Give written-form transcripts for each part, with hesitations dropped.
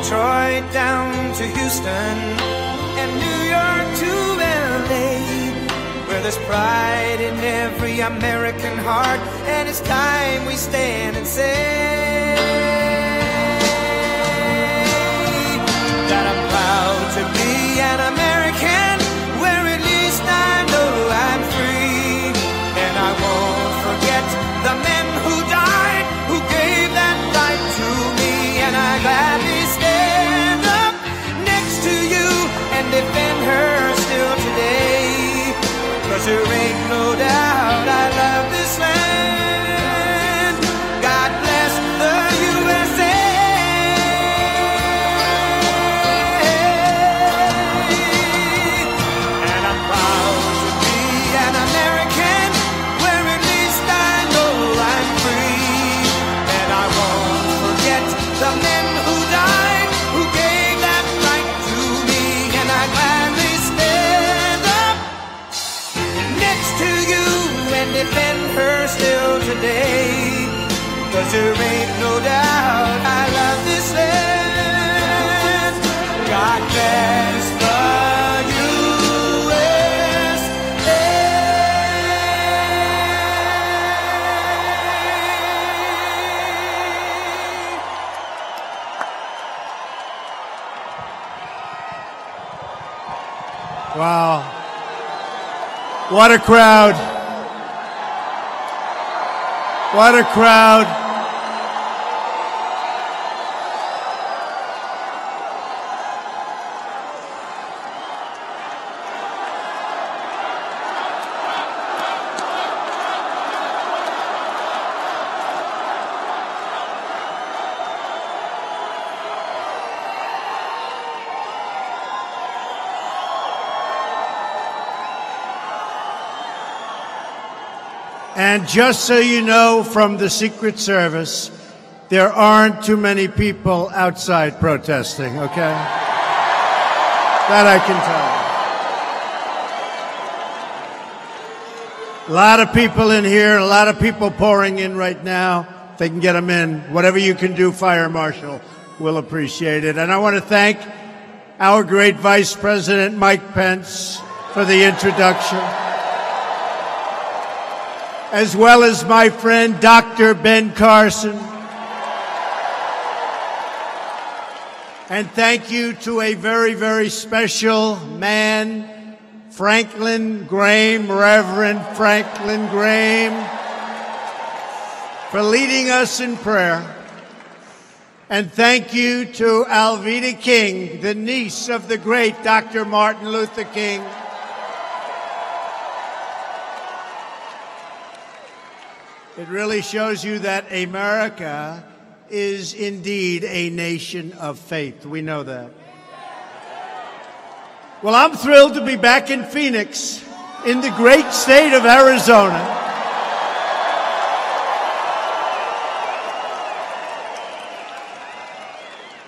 Detroit down to Houston, and New York to LA, where there's pride in every American heart, and it's time we stand and say that I'm proud to be an American, where at least I know I'm free. And I won't forget the men who died, who gave that right to me. And I gladly stand up next to you and defend her still today. 'Cause there ain't no doubt I love this land. God bless the USA. And I'm proud to be an American, where at least I know I'm free. And I won't forget the men who died, who gave that right to me. And I gladly stand up next to you and defend her still today. 'Cause there ain't no doubt I love this land. God bless the USA. Wow. What a crowd. What a crowd. And just so you know, from the Secret Service, there aren't too many people outside protesting, okay? That I can tell you. A lot of people in here, a lot of people pouring in right now. If they can get them in. Whatever you can do, Fire Marshal, we'll appreciate it. And I want to thank our great Vice President, Mike Pence, for the introduction, as well as my friend, Dr. Ben Carson. And thank you to a very, very special man, Franklin Graham, Reverend Franklin Graham, for leading us in prayer. And thank you to Alveda King, the niece of the great Dr. Martin Luther King. It really shows you that America is indeed a nation of faith. We know that. Well, I'm thrilled to be back in Phoenix, in the great state of Arizona.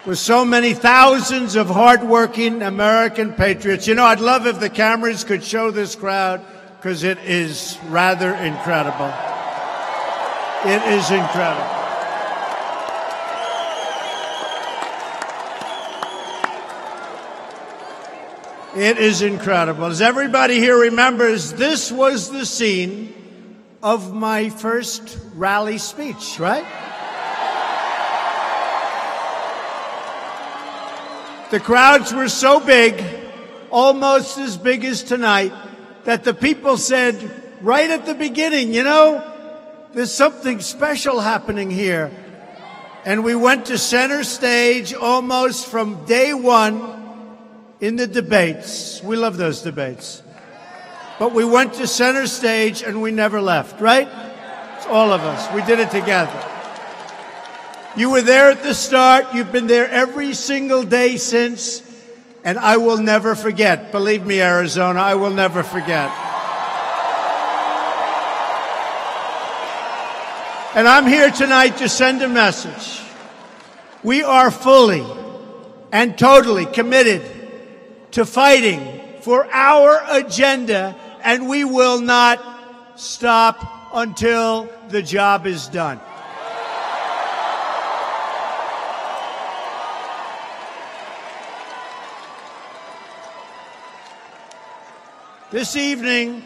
With so many thousands of hardworking American patriots. You know, I'd love if the cameras could show this crowd, because it is rather incredible. It is incredible. It is incredible. As everybody here remembers, this was the scene of my first rally speech, right? The crowds were so big, almost as big as tonight, that the people said right at the beginning, you know, there's something special happening here. And we went to center stage almost from day one in the debates. We love those debates. But we went to center stage and we never left, right? It's all of us. We did it together. You were there at the start. You've been there every single day since. And I will never forget. Believe me, Arizona, I will never forget. And I'm here tonight to send a message. We are fully and totally committed to fighting for our agenda, and we will not stop until the job is done. This evening,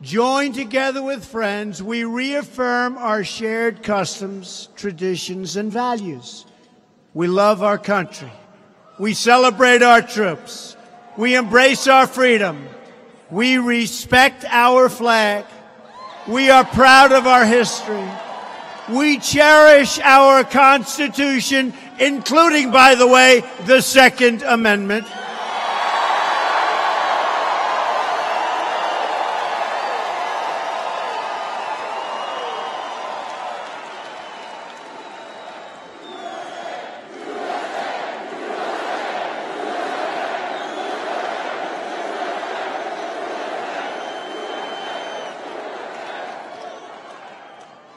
joined together with friends, we reaffirm our shared customs, traditions, and values. We love our country. We celebrate our troops. We embrace our freedom. We respect our flag. We are proud of our history. We cherish our Constitution, including, by the way, the Second Amendment.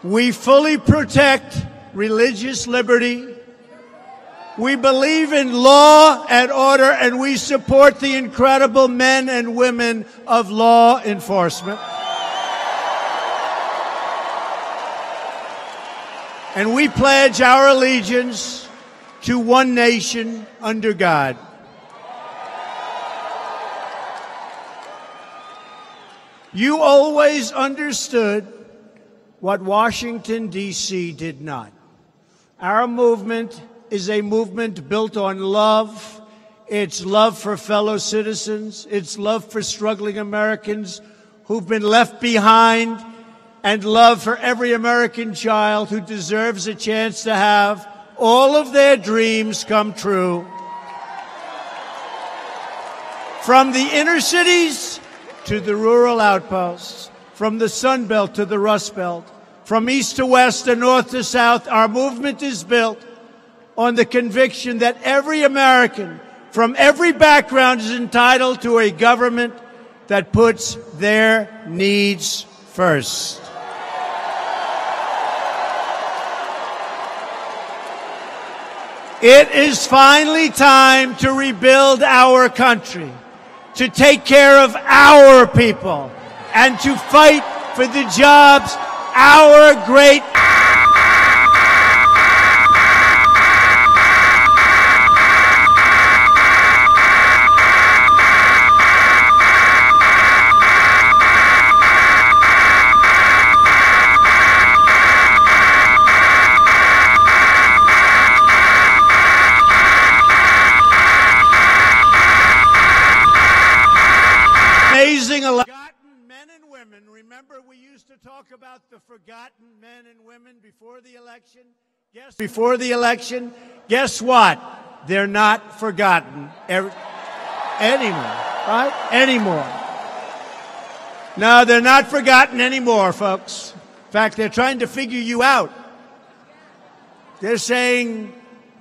We fully protect religious liberty. We believe in law and order, and we support the incredible men and women of law enforcement. And we pledge our allegiance to one nation under God. You always understood what Washington, D.C. did not. Our movement is a movement built on love. It's love for fellow citizens. It's love for struggling Americans who've been left behind, and love for every American child who deserves a chance to have all of their dreams come true. From the inner cities to the rural outposts, from the Sun Belt to the Rust Belt, from east to west and north to south, our movement is built on the conviction that every American from every background is entitled to a government that puts their needs first. It is finally time to rebuild our country, to take care of our people, and to fight for the jobs our great amazing men and women. Remember, we used to talk about the forgotten men and women before the election? Guess what? They're not forgotten anymore, right? Anymore. No, they're not forgotten anymore, folks. In fact, they're trying to figure you out. They're saying,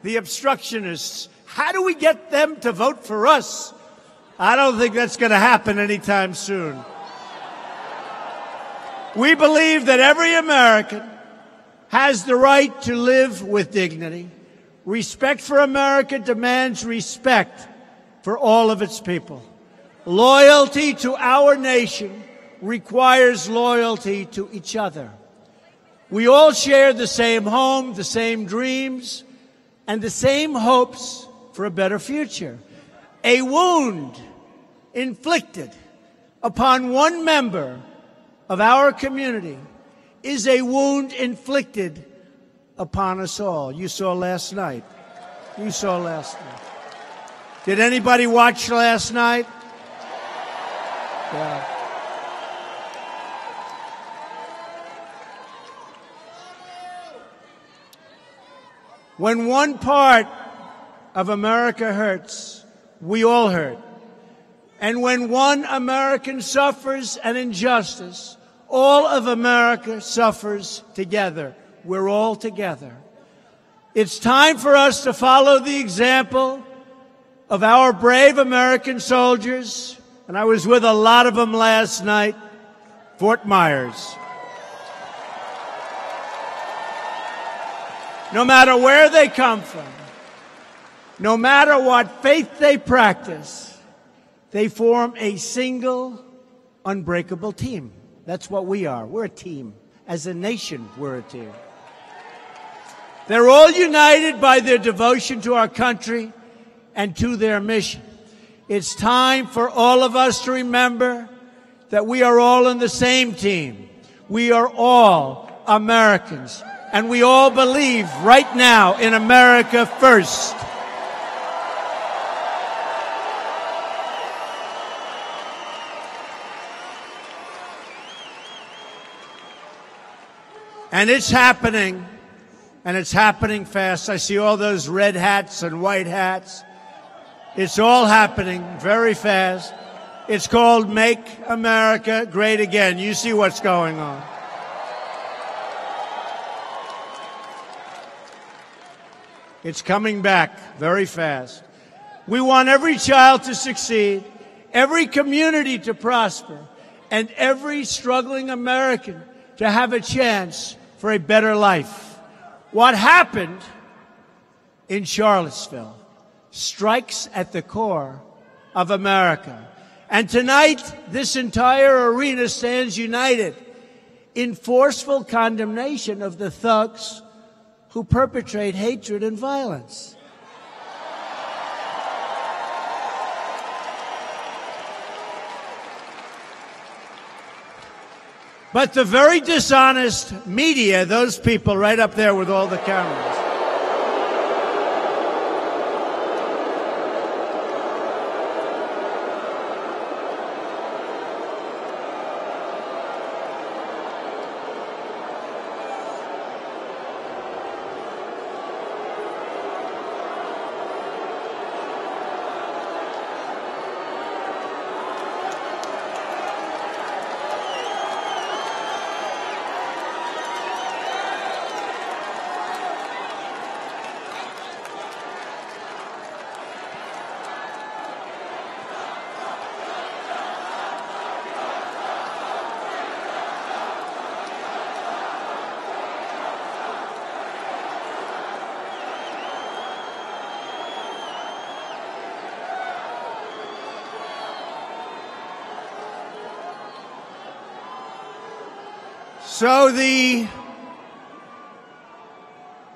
the obstructionists, how do we get them to vote for us? I don't think that's going to happen anytime soon. We believe that every American has the right to live with dignity. Respect for America demands respect for all of its people. Loyalty to our nation requires loyalty to each other. We all share the same home, the same dreams, and the same hopes for a better future. A wound inflicted upon one member of our community is a wound inflicted upon us all. You saw last night. Did anybody watch last night? Yeah. When one part of America hurts, we all hurt. And when one American suffers an injustice, all of America suffers together. We're all together. It's time for us to follow the example of our brave American soldiers, and I was with a lot of them last night, Fort Myers. No matter where they come from, no matter what faith they practice, they form a single, unbreakable team. That's what we are. We're a team. As a nation, we're a team. They're all united by their devotion to our country and to their mission. It's time for all of us to remember that we are all on the same team. We are all Americans, and we all believe right now in America first. And it's happening, and it's happening fast. I see all those red hats and white hats. It's all happening very fast. It's called Make America Great Again. You see what's going on. It's coming back very fast. We want every child to succeed, every community to prosper, and every struggling American to have a chance for a better life. What happened in Charlottesville strikes at the core of America. And tonight, this entire arena stands united in forceful condemnation of the thugs who perpetrate hatred and violence. But the very dishonest media, those people right up there with all the cameras,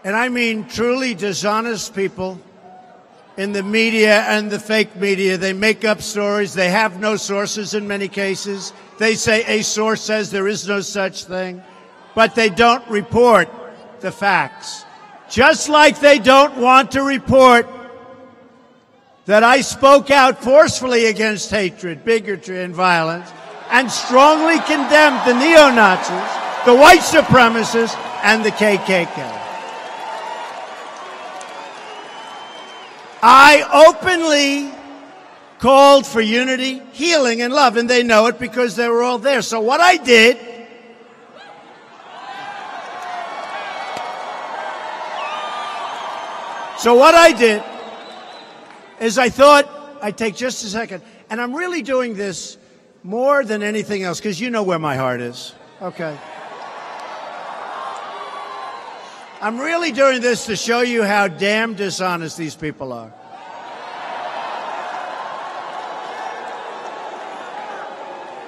and I mean truly dishonest people in the media and the fake media, they make up stories. They have no sources in many cases. They say a source says there is no such thing, but they don't report the facts. Just like they don't want to report that I spoke out forcefully against hatred, bigotry, and violence, and strongly condemned the neo-Nazis, the white supremacists, and the KKK. I openly called for unity, healing, and love, and they know it because they were all there. So what I did is I thought I'd take just a second, and I'm really doing this more than anything else, because you know where my heart is, okay? I'm really doing this to show you how damn dishonest these people are.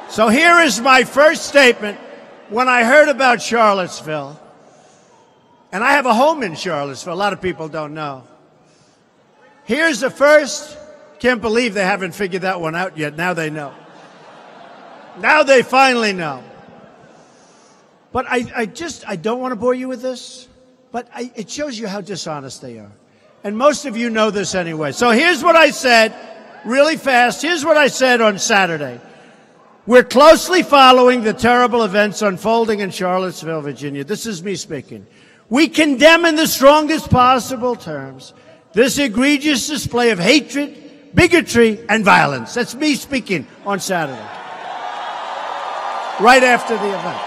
So here is my first statement when I heard about Charlottesville. And I have a home in Charlottesville. A lot of people don't know. Here's the first. Can't believe they haven't figured that one out yet. Now they know. Now they finally know. But I don't want to bore you with this. But it shows you how dishonest they are. And most of you know this anyway. So here's what I said, really fast. Here's what I said on Saturday. We're closely following the terrible events unfolding in Charlottesville, Virginia. This is me speaking. We condemn in the strongest possible terms this egregious display of hatred, bigotry, and violence. That's me speaking on Saturday, right after the event.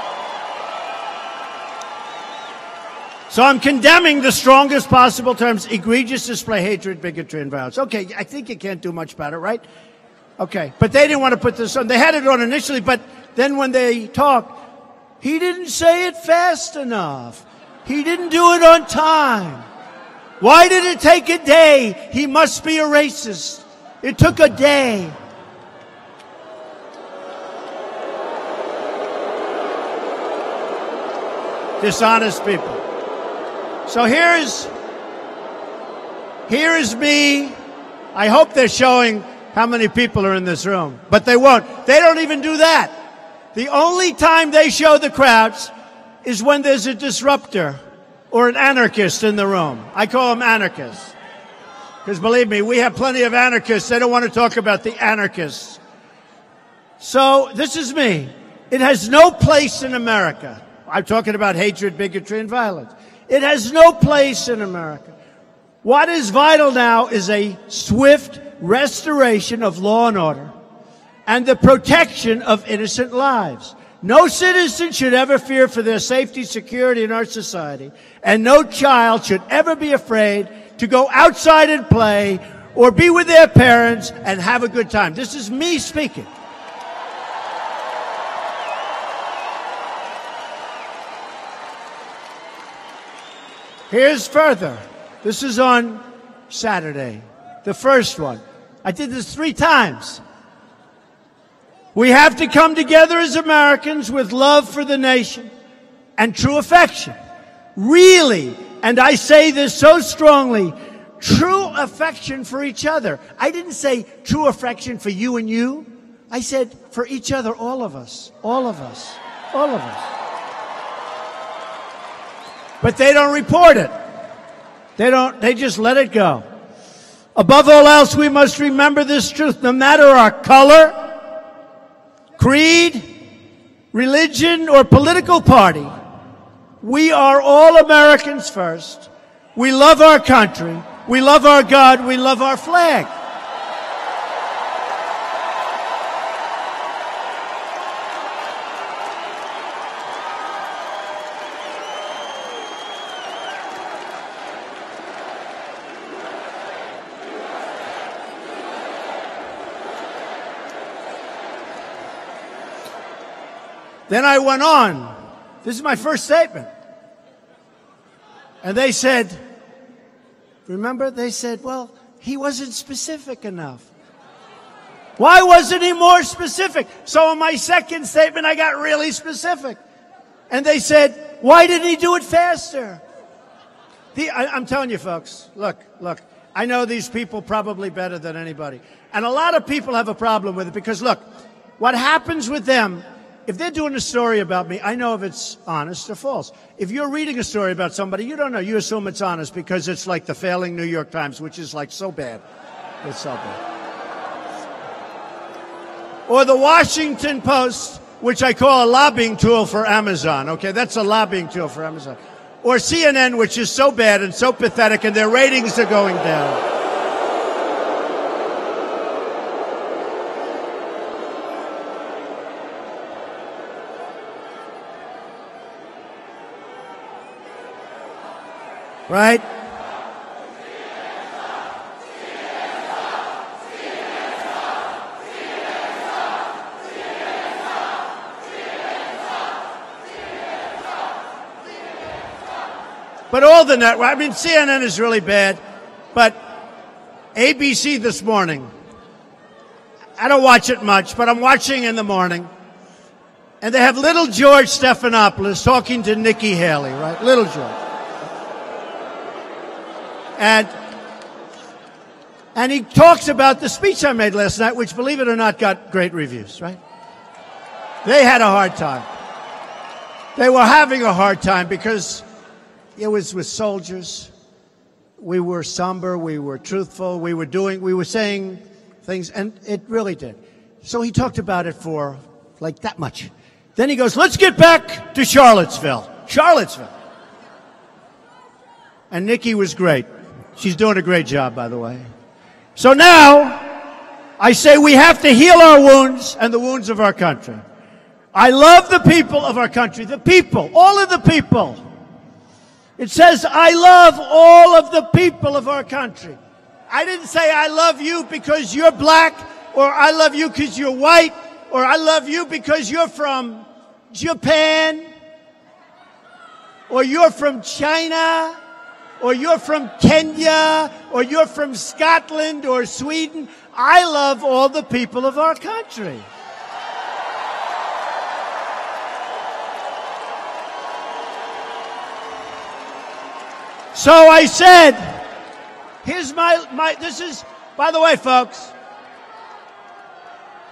So I'm condemning the strongest possible terms, egregious display, hatred, bigotry, and violence. Okay, I think you can't do much about it, right? Okay, but they didn't want to put this on. They had it on initially, but then when they talked, he didn't say it fast enough. He didn't do it on time. Why did it take a day? He must be a racist. It took a day. Dishonest people. So here is me. I hope they're showing how many people are in this room. But they won't. They don't even do that. The only time they show the crowds is when there's a disruptor or an anarchist in the room. I call them anarchists. Because believe me, we have plenty of anarchists. They don't want to talk about the anarchists. So this is me. It has no place in America. I'm talking about hatred, bigotry, and violence. It has no place in America. What is vital now is a swift restoration of law and order and the protection of innocent lives. No citizen should ever fear for their safety, security in our society, and no child should ever be afraid to go outside and play or be with their parents and have a good time. This is me speaking. Here's further. This is on Saturday, the first one. I did this 3 times. We have to come together as Americans with love for the nation and true affection. Really, and I say this so strongly, true affection for each other. I didn't say true affection for you and you. I said for each other, all of us, all of us, all of us. But they don't report it. They just let it go. Above all else, we must remember this truth. No matter our color, creed, religion, or political party, we are all Americans first. We love our country. We love our God. We love our flag. Then I went on. This is my first statement. And they said, remember, they said, well, he wasn't specific enough. Why wasn't he more specific? So in my second statement, I got really specific. And they said, why didn't he do it faster? I'm telling you, folks, look, I know these people probably better than anybody. And a lot of people have a problem with it because, look, what happens with them, if they're doing a story about me, I know if it's honest or false. If you're reading a story about somebody, you don't know. You assume it's honest because it's like the failing New York Times, which is like so bad. It's so bad. Or the Washington Post, which I call a lobbying tool for Amazon. Okay, that's a lobbying tool for Amazon. Or CNN, which is so bad and so pathetic, and their ratings are going down. Right? But all the network, I mean, CNN is really bad, but ABC this morning, I don't watch it much, but I'm watching in the morning, and they have little George Stephanopoulos talking to Nikki Haley, right? Little George. And he talks about the speech I made last night, which, believe it or not, got great reviews, right? They had a hard time. They were having a hard time because it was with soldiers. We were somber. We were truthful. We were saying things, and it really did. So he talked about it for like that much. Then he goes, let's get back to Charlottesville. Charlottesville. And Nikki was great. She's doing a great job, by the way. So now, I say we have to heal our wounds and the wounds of our country. I love the people of our country. The people. All of the people. It says, I love all of the people of our country. I didn't say I love you because you're black, or I love you because you're white, or I love you because you're from Japan, or you're from China, or you're from Kenya, or you're from Scotland or Sweden. I love all the people of our country. So I said, here's this is, by the way, folks,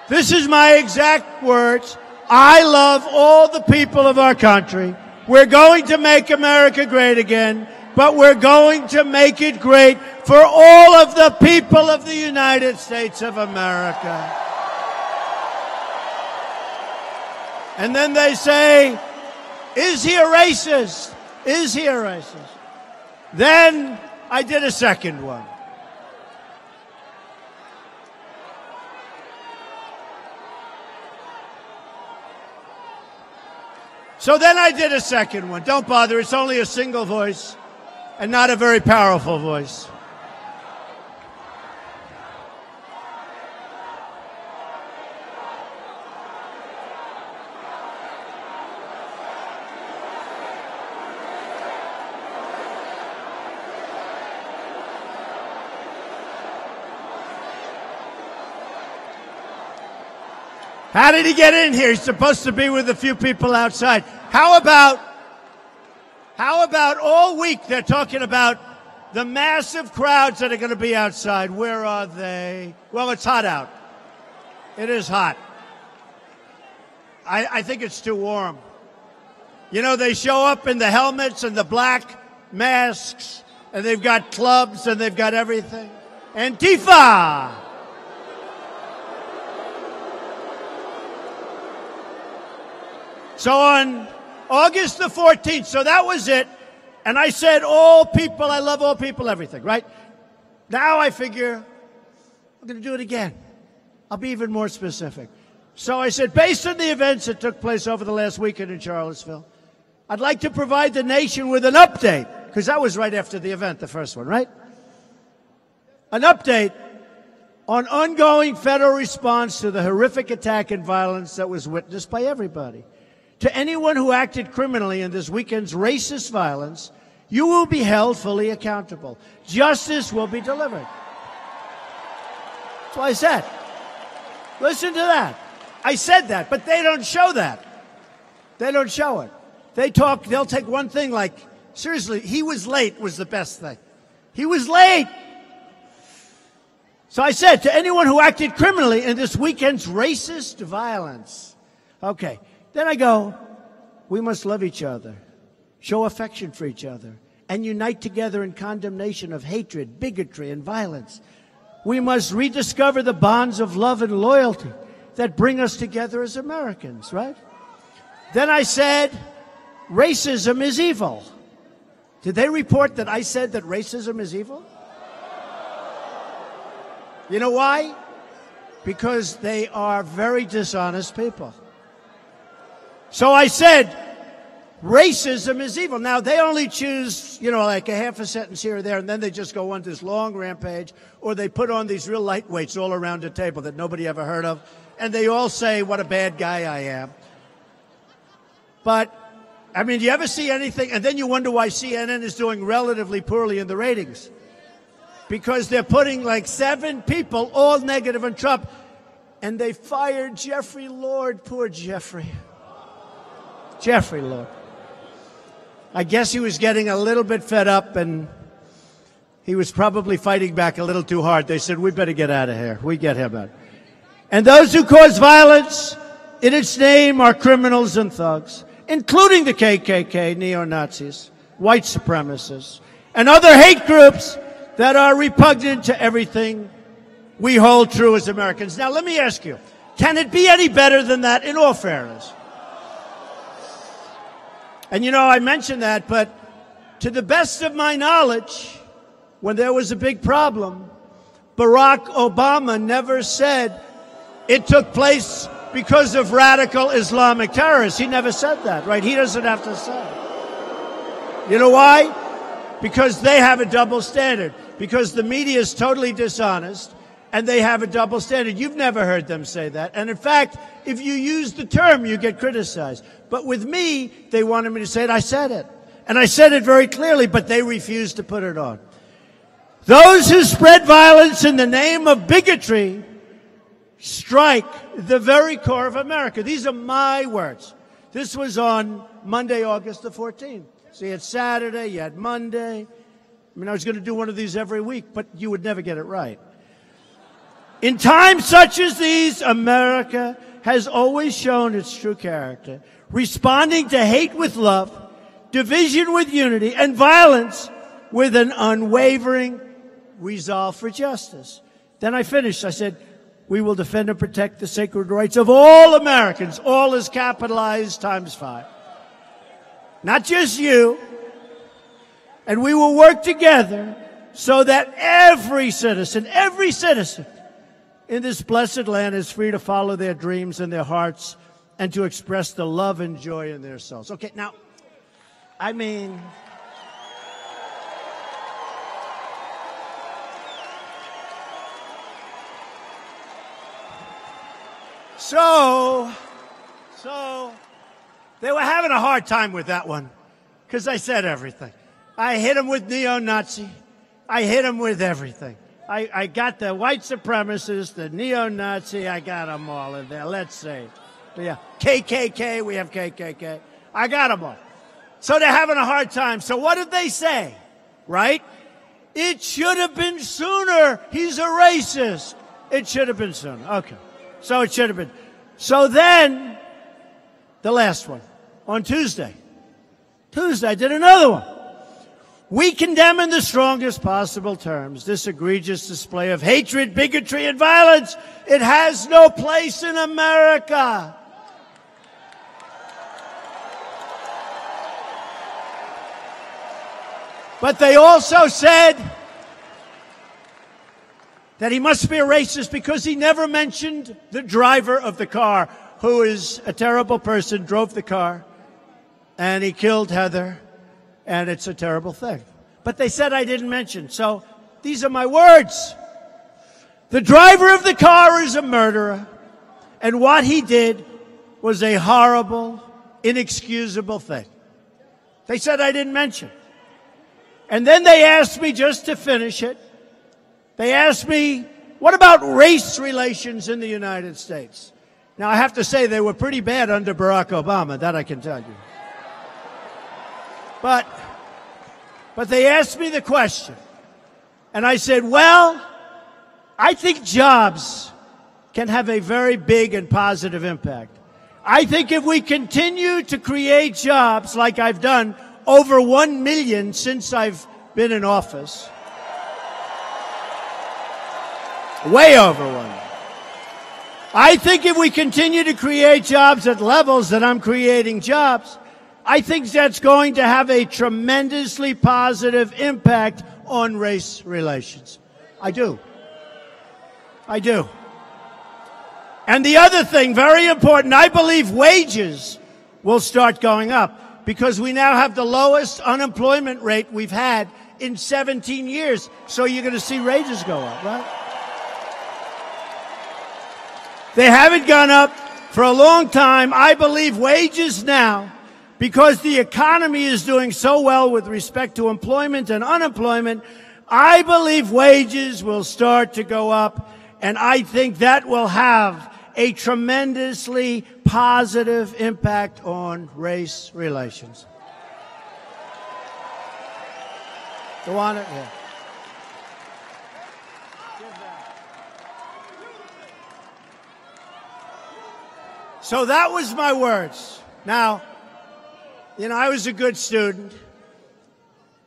This is my exact words. I love all the people of our country. We're going to make America great again, but we're going to make it great for all of the people of the United States of America. And then they say, is he a racist? Is he a racist? Then I did a second one. So then I did a second one. Don't bother, it's only a single voice and not a very powerful voice. How did he get in here? He's supposed to be with a few people outside. How about all week they're talking about the massive crowds that are going to be outside? Where are they? Well, it's hot out. It is hot. I think it's too warm. You know, they show up in the helmets and the black masks, and they've got clubs and they've got everything. Antifa! So on August the 14th, so that was it. And I said, all people, I love all people, everything, right? Now I figure I'm going to do it again. I'll be even more specific. So I said, based on the events that took place over the last weekend in Charlottesville, I'd like to provide the nation with an update, because that was right after the event, the first one, right? An update on ongoing federal response to the horrific attack and violence that was witnessed by everybody. To anyone who acted criminally in this weekend's racist violence, you will be held fully accountable. Justice will be delivered. That's what I said. Listen to that. I said that, but they don't show that. They don't show it. They'll take one thing like, seriously, he was late was the best thing. He was late. So I said, to anyone who acted criminally in this weekend's racist violence. Okay. Then I go, we must love each other, show affection for each other, and unite together in condemnation of hatred, bigotry, and violence. We must rediscover the bonds of love and loyalty that bring us together as Americans, right? Then I said, racism is evil. Did they report that I said that racism is evil? You know why? Because they are very dishonest people. So I said, racism is evil. Now, they only choose, like a half a sentence here or there, and then they just go on this long rampage, or they put on these real lightweights all around the table that nobody ever heard of, and they all say what a bad guy I am. But, do you ever see anything, and then you wonder why CNN is doing relatively poorly in the ratings? Because they're putting like 7 people, all negative on Trump, and they fired Jeffrey Lord. Poor Jeffrey. Jeffrey Lord. I guess he was getting a little bit fed up, and he was probably fighting back a little too hard. They said, we better get out of here. We get him out. And those who cause violence in its name are criminals and thugs, including the KKK, neo-Nazis, white supremacists, and other hate groups that are repugnant to everything we hold true as Americans. Now, let me ask you, can it be any better than that in all fairness? And I mentioned that, but to the best of my knowledge, when there was a big problem, Barack Obama never said it took place because of radical Islamic terrorists. He never said that, right? He doesn't have to say it. You know why? Because they have a double standard. Because the media is totally dishonest, and they have a double standard. You've never heard them say that. And in fact, if you use the term, you get criticized. But with me, they wanted me to say it. I said it. And I said it very clearly, but they refused to put it on. Those who spread violence in the name of bigotry strike the very core of America. These are my words. This was on Monday, August the 14th. So you had Saturday, you had Monday. I was going to do one of these every week, but you would never get it right. In times such as these, America has always shown its true character, responding to hate with love, division with unity, and violence with an unwavering resolve for justice. Then I finished. I said, we will defend and protect the sacred rights of all Americans. All is capitalized times 5. Not just you. And we will work together so that every citizen in this blessed land is free to follow their dreams and their hearts and to express the love and joy in their souls. Okay, now, I mean, so they were having a hard time with that one because I said everything. I hit them with neo-Nazi. I hit them with everything. I got the white supremacists, the neo-Nazi, I got them all in there. Let's see. Yeah, KKK, we have KKK. I got them all. So they're having a hard time. So what did they say? Right? It should have been sooner. He's a racist. It should have been sooner. Okay. So it should have been. So then, the last one, on Tuesday, I did another one. We condemn in the strongest possible terms this egregious display of hatred, bigotry, and violence. It has no place in America. But they also said that he must be a racist because he never mentioned the driver of the car, who is a terrible person, drove the car, and he killed Heather. And it's a terrible thing. But they said I didn't mention. So these are my words. The driver of the car is a murderer. And what he did was a horrible, inexcusable thing. They said I didn't mention. And then they asked me, just to finish it, they asked me, what about race relations in the United States? Now, I have to say they were pretty bad under Barack Obama. That I can tell you. But they asked me the question, and I said, well, I think jobs can have a very big and positive impact. I think if we continue to create jobs like I've done, over 1 million since I've been in office, way over 1. I think if we continue to create jobs at levels that I'm creating jobs, I think that's going to have a tremendously positive impact on race relations. I do. And the other thing, very important, I believe wages will start going up because we now have the lowest unemployment rate we've had in 17 years. So you're going to see wages go up, right? They haven't gone up for a long time. I believe wages now, because the economy is doing so well with respect to employment and unemployment, I believe wages will start to go up, and I think that will have a tremendously positive impact on race relations. Go on it, yeah. So that was my words. Now, you know, I was a good student.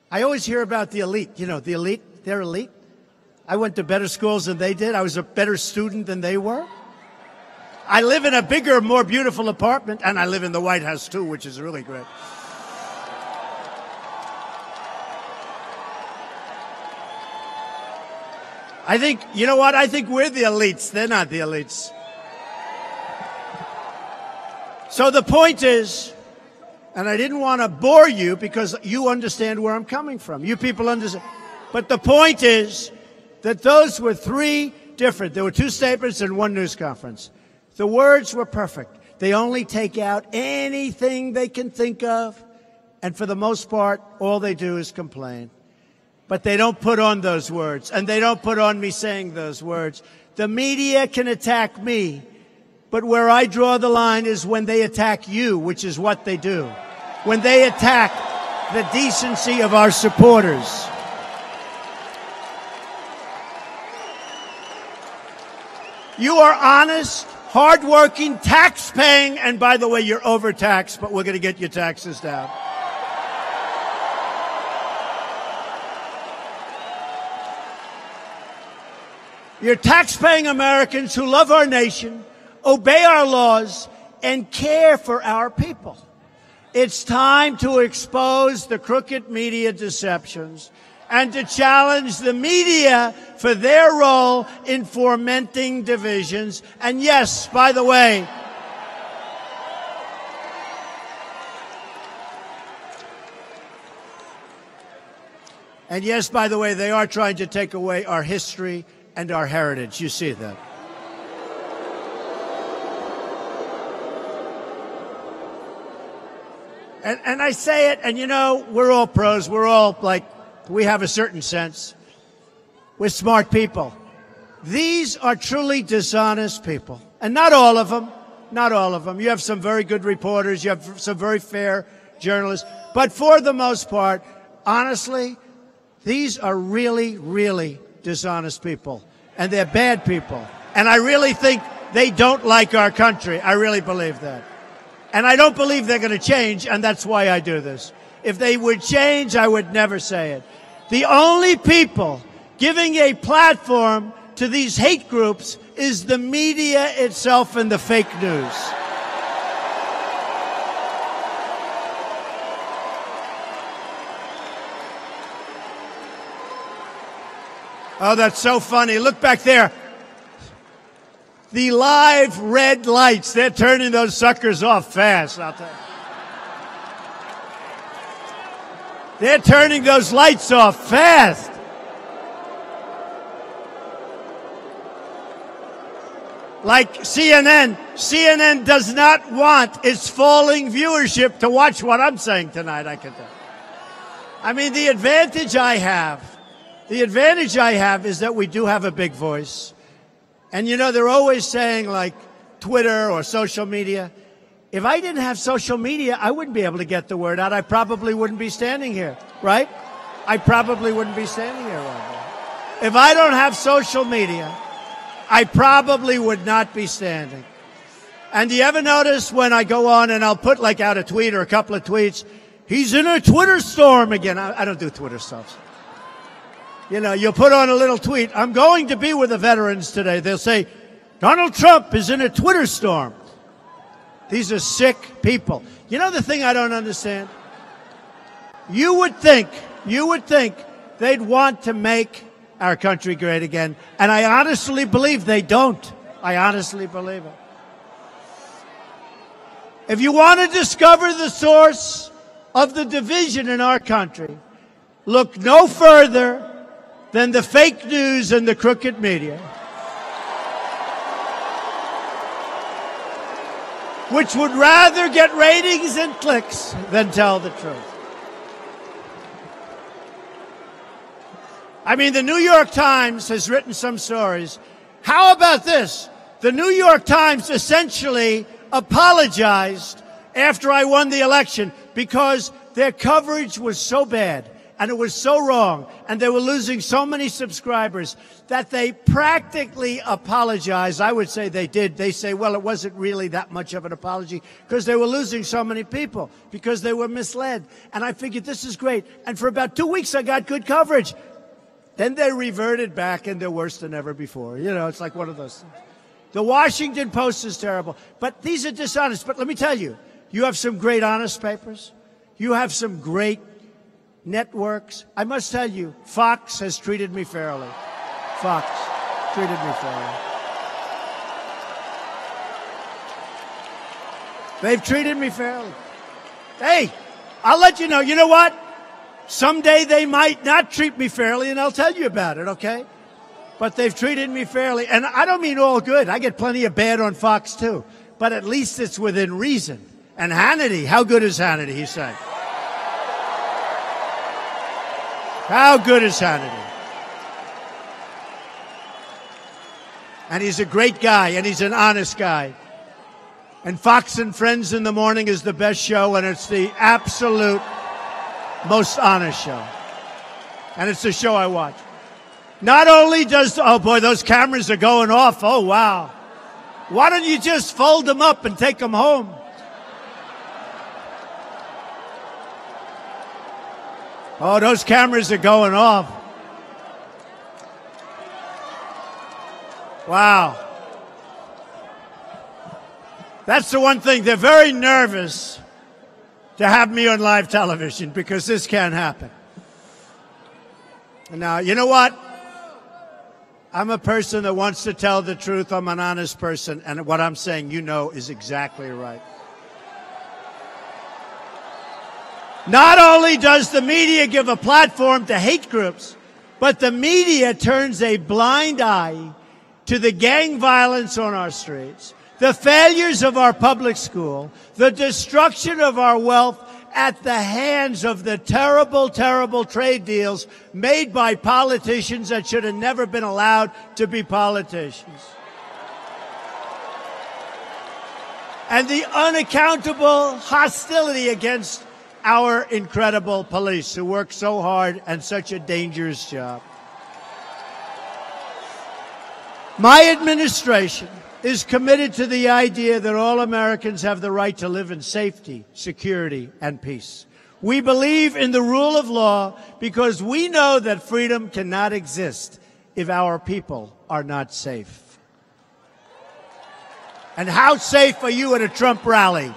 I always hear about the elite. You know, the elite, they're elite. I went to better schools than they did. I was a better student than they were. I live in a bigger, more beautiful apartment, and I live in the White House, too, which is really great. I think, you know what? I think we're the elites. They're not the elites. So the point is, and I didn't want to bore you because you understand where I'm coming from. You people understand. But the point is that those were three different. There were two statements and one news conference. The words were perfect. They only take out anything they can think of. And for the most part, all they do is complain. But they don't put on those words. And they don't put on me saying those words. The media can attack me. But where I draw the line is when they attack you, which is what they do. When they attack the decency of our supporters. You are honest, hardworking, tax-paying, and by the way, you're overtaxed, but we're going to get your taxes down. You're tax-paying Americans who love our nation, obey our laws, and care for our people. It's time to expose the crooked media deceptions and to challenge the media for their role in fomenting divisions. And yes, by the way, they are trying to take away our history and our heritage. You see that. And I say it, and you know, we're all pros. We're all like, we have a certain sense. We're smart people. These are truly dishonest people. And not all of them. Not all of them. You have some very good reporters. You have some very fair journalists. But for the most part, honestly, these are really, really dishonest people. And they're bad people. And I really think they don't like our country. I really believe that. And I don't believe they're going to change, and that's why I do this. If they would change, I would never say it. The only people giving a platform to these hate groups is the media itself and the fake news. Oh, that's so funny. Look back there. The live red lights, they're turning those suckers off fast, I'll tell you. They're turning those lights off fast. Like CNN does not want its falling viewership to watch what I'm saying tonight, I can tell. I mean, the advantage I have is that we do have a big voice. And, you know, they're always saying, like, Twitter or social media. If I didn't have social media, I wouldn't be able to get the word out. I probably wouldn't be standing here, right? I probably wouldn't be standing here right now. If I don't have social media, I probably would not be standing. And do you ever notice when I go on and I'll put, like, out a tweet or a couple of tweets, he's in a Twitter storm again. I don't do Twitter stuff. You know, you'll put on a little tweet, I'm going to be with the veterans today. They'll say, Donald Trump is in a Twitter storm. These are sick people. You know the thing I don't understand? You would think they'd want to make our country great again. And I honestly believe they don't. I honestly believe it. If you want to discover the source of the division in our country, look no further than the fake news and the crooked media, which would rather get ratings and clicks than tell the truth. I mean, the New York Times has written some stories. How about this? The New York Times essentially apologized after I won the election because their coverage was so bad. And it was so wrong, and they were losing so many subscribers that they practically apologized. I would say they did. They say, well, it wasn't really that much of an apology because they were losing so many people, because they were misled. And I figured this is great. And for about 2 weeks, I got good coverage. Then they reverted back, and they're worse than ever before. You know, it's like one of those things. The Washington Post is terrible. But these are dishonest. But let me tell you, you have some great honest papers. You have some great networks. I must tell you, Fox has treated me fairly. Fox treated me fairly. They've treated me fairly. Hey, I'll let you know. You know what? Someday they might not treat me fairly, and I'll tell you about it, okay? But they've treated me fairly. And I don't mean all good. I get plenty of bad on Fox, too. But at least it's within reason. And Hannity, how good is Hannity, he said. How good is Hannity? And he's a great guy, and he's an honest guy. And Fox and Friends in the morning is the best show, and it's the absolute most honest show. And it's the show I watch. Not only does, oh boy, those cameras are going off. Oh, wow. Why don't you just fold them up and take them home? Oh, those cameras are going off. Wow. That's the one thing. They're very nervous to have me on live television because this can't happen. Now, you know what? I'm a person that wants to tell the truth. I'm an honest person. And what I'm saying, you know, is exactly right. Not only does the media give a platform to hate groups, but the media turns a blind eye to the gang violence on our streets, the failures of our public school, the destruction of our wealth at the hands of the terrible, terrible trade deals made by politicians that should have never been allowed to be politicians. And the unaccountable hostility against our incredible police who work so hard and such a dangerous job. My administration is committed to the idea that all Americans have the right to live in safety, security, and peace. We believe in the rule of law because we know that freedom cannot exist if our people are not safe. And how safe are you at a Trump rally?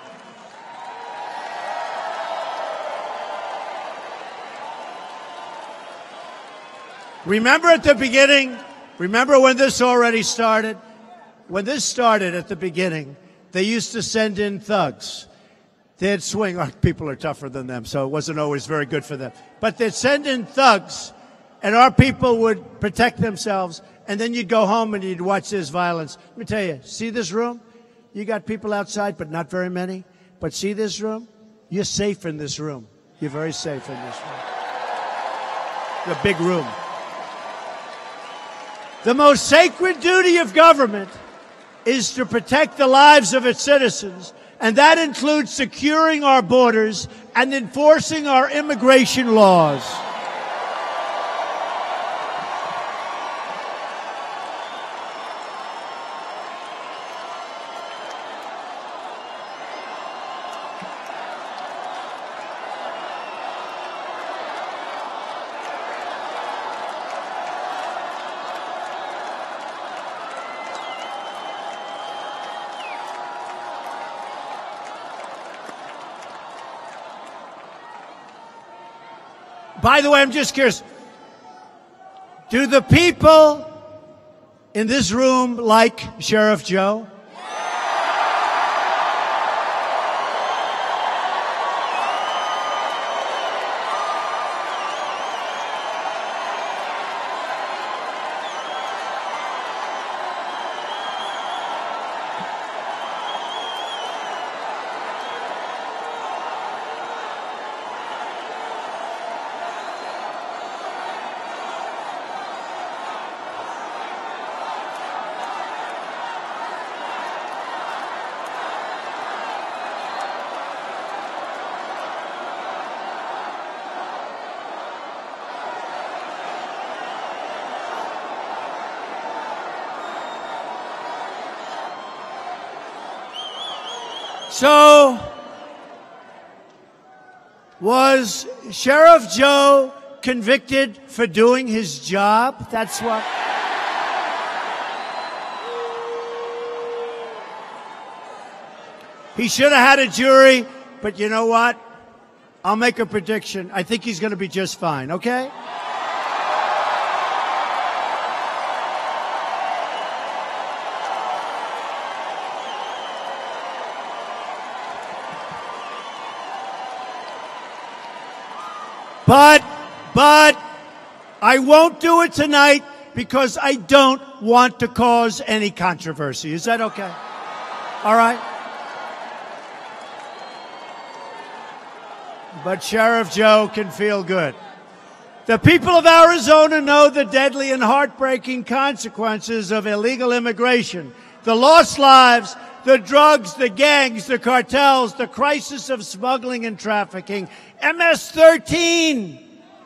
Remember at the beginning, remember when this already started? When this started at the beginning, they used to send in thugs. They'd swing. Our people are tougher than them, so it wasn't always very good for them. But they'd send in thugs, and our people would protect themselves, and then you'd go home and you'd watch this violence. Let me tell you, see this room? You got people outside, but not very many. But see this room? You're safe in this room. You're very safe in this room. The big room. The most sacred duty of government is to protect the lives of its citizens, and that includes securing our borders and enforcing our immigration laws. By the way, I'm just curious. Do the people in this room like Sheriff Joe? So, was Sheriff Joe convicted for doing his job? That's what. He should have had a jury, but you know what? I'll make a prediction. I think he's going to be just fine, okay? But I won't do it tonight because I don't want to cause any controversy. Is that okay? All right? But Sheriff Joe can feel good. The people of Arizona know the deadly and heartbreaking consequences of illegal immigration. The lost lives, the drugs, the gangs, the cartels, the crisis of smuggling and trafficking. MS-13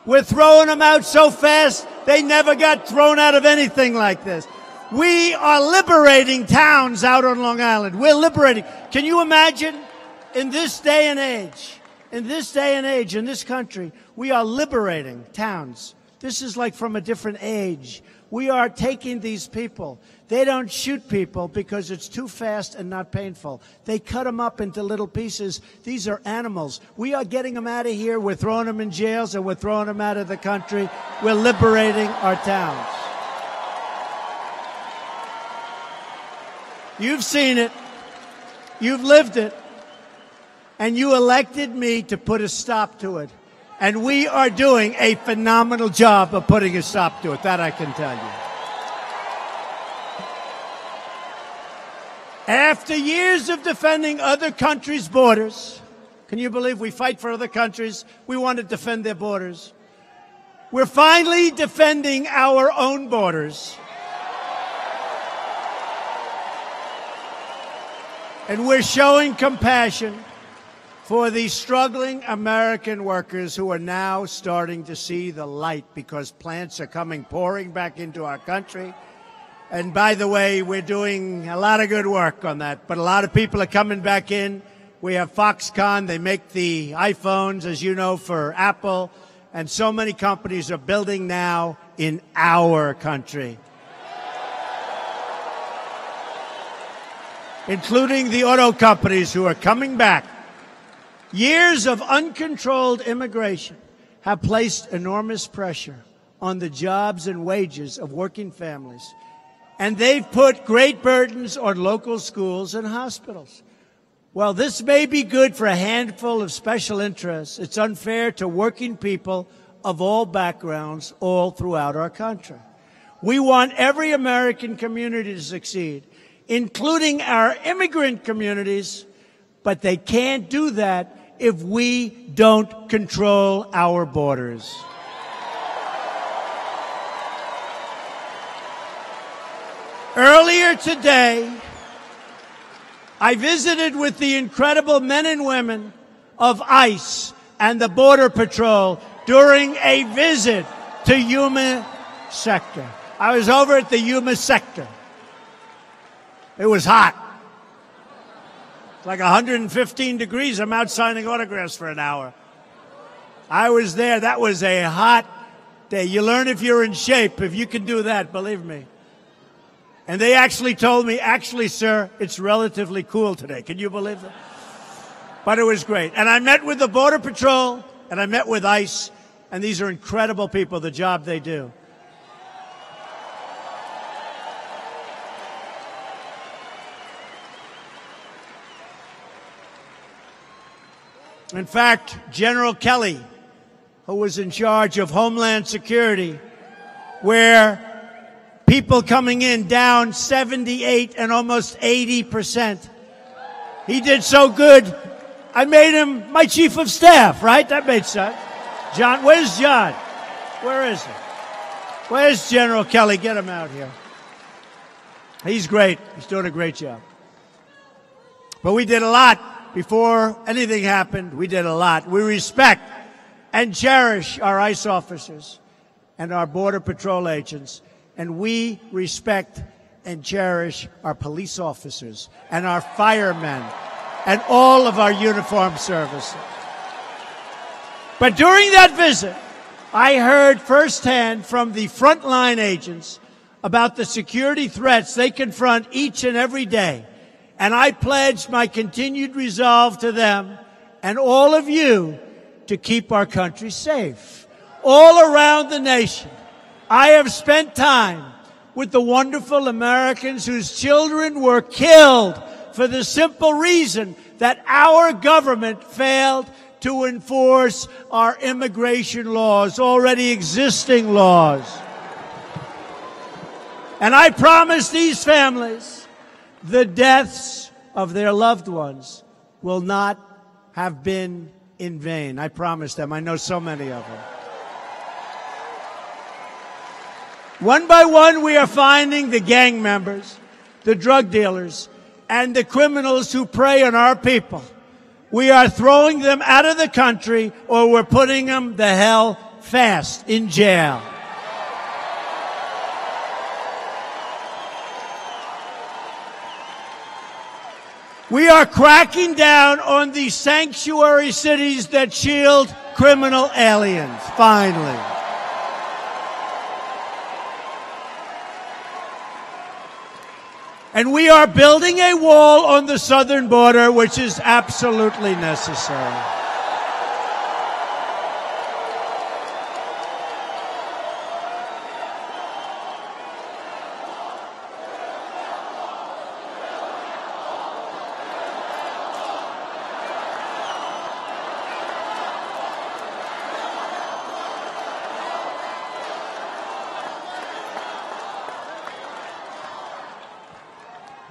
We're throwing them out so fast, they never got thrown out of anything like this. We are liberating towns out on Long Island. We're liberating. Can you imagine in this day and age, in this country, we are liberating towns. This is like from a different age. We are taking these people. They don't shoot people because it's too fast and not painful. They cut them up into little pieces. These are animals. We are getting them out of here. We're throwing them in jails and we're throwing them out of the country. We're liberating our towns. You've seen it. You've lived it. And you elected me to put a stop to it. And we are doing a phenomenal job of putting a stop to it. That I can tell you. After years of defending other countries' borders, can you believe we fight for other countries? We want to defend their borders. We're finally defending our own borders. And we're showing compassion for the struggling American workers who are now starting to see the light because plants are coming pouring back into our country. And by the way, we're doing a lot of good work on that, but a lot of people are coming back in. We have Foxconn. They make the iPhones, as you know, for Apple. And so many companies are building now in our country, including the auto companies who are coming back. Years of uncontrolled immigration have placed enormous pressure on the jobs and wages of working families. And they've put great burdens on local schools and hospitals. While this may be good for a handful of special interests, it's unfair to working people of all backgrounds all throughout our country. We want every American community to succeed, including our immigrant communities, but they can't do that if we don't control our borders. Earlier today, I visited with the incredible men and women of ICE and the Border Patrol during a visit to Yuma sector. I was over at the Yuma sector. It was hot. It's like 115 degrees. I'm out signing autographs for an hour. I was there. That was a hot day. You learn if you're in shape, if you can do that, believe me. And they actually told me, actually, sir, it's relatively cool today. Can you believe that? But it was great. And I met with the Border Patrol, and I met with ICE, and these are incredible people, the job they do. In fact, General Kelly, who was in charge of Homeland Security, where people coming in down 78 and almost 80%. He did so good, I made him my chief of staff, right? That made sense. John, where's John? Where is he? Where's General Kelly? Get him out here. He's great. He's doing a great job. But we did a lot before anything happened. We did a lot. We respect and cherish our ICE officers and our Border Patrol agents. And we respect and cherish our police officers and our firemen and all of our uniformed services. But during that visit, I heard firsthand from the frontline agents about the security threats they confront each and every day. And I pledged my continued resolve to them and all of you to keep our country safe. All around the nation, I have spent time with the wonderful Americans whose children were killed for the simple reason that our government failed to enforce our immigration laws, already existing laws. And I promise these families the deaths of their loved ones will not have been in vain. I promise them. I know so many of them. One by one, we are finding the gang members, the drug dealers, and the criminals who prey on our people. We are throwing them out of the country, or we're putting them the hell fast in jail. We are cracking down on the sanctuary cities that shield criminal aliens, finally. And we are building a wall on the southern border, which is absolutely necessary.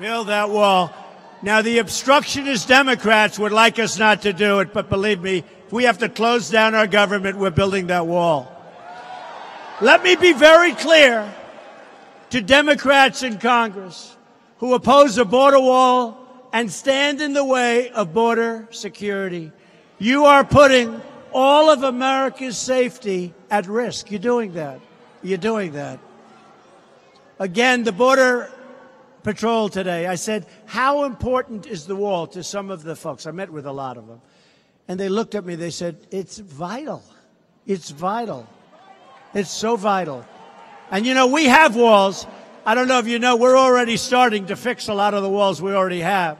Build that wall. Now, the obstructionist Democrats would like us not to do it, but believe me, if we have to close down our government, we're building that wall. Let me be very clear to Democrats in Congress who oppose a border wall and stand in the way of border security. You are putting all of America's safety at risk. You're doing that. You're doing that. Again, the Border Patrol today, I said, how important is the wall to some of the folks? I met with a lot of them. And they looked at me, they said, it's vital. It's vital. It's so vital. And, you know, we have walls. I don't know if you know, we're already starting to fix a lot of the walls we already have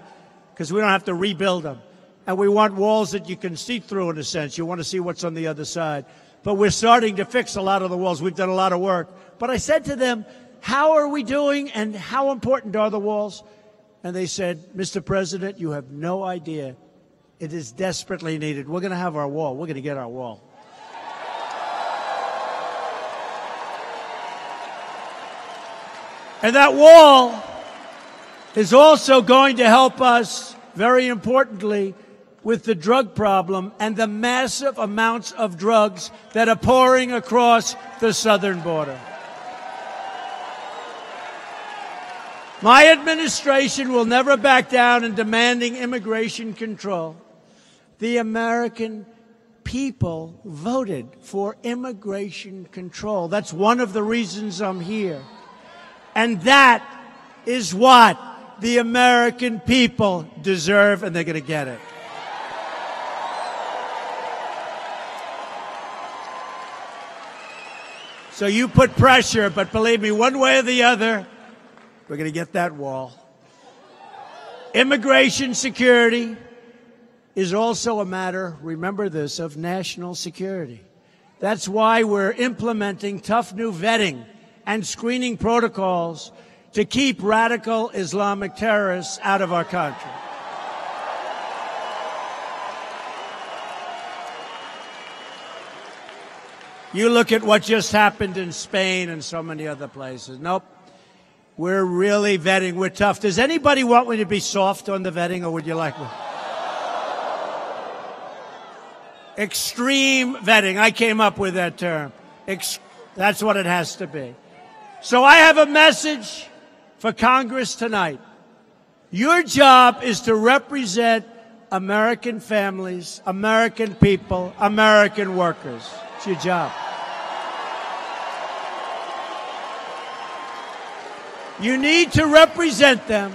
because we don't have to rebuild them. And we want walls that you can see through in a sense. You want to see what's on the other side. But we're starting to fix a lot of the walls. We've done a lot of work. But I said to them, how are we doing and how important are the walls? And they said, Mr. President, you have no idea. It is desperately needed. We're going to have our wall. We're going to get our wall. And that wall is also going to help us, very importantly, with the drug problem and the massive amounts of drugs that are pouring across the southern border. My administration will never back down in demanding immigration control. The American people voted for immigration control. That's one of the reasons I'm here. And that is what the American people deserve, and they're going to get it. So you put pressure, but believe me, one way or the other, we're going to get that wall. Immigration security is also a matter, remember this, of national security. That's why we're implementing tough new vetting and screening protocols to keep radical Islamic terrorists out of our country. You look at what just happened in Spain and so many other places. Nope. We're really vetting. We're tough. Does anybody want me to be soft on the vetting, or would you like me? Extreme vetting. I came up with that term. That's what it has to be. So I have a message for Congress tonight. Your job is to represent American families, American people, American workers. It's your job. You need to represent them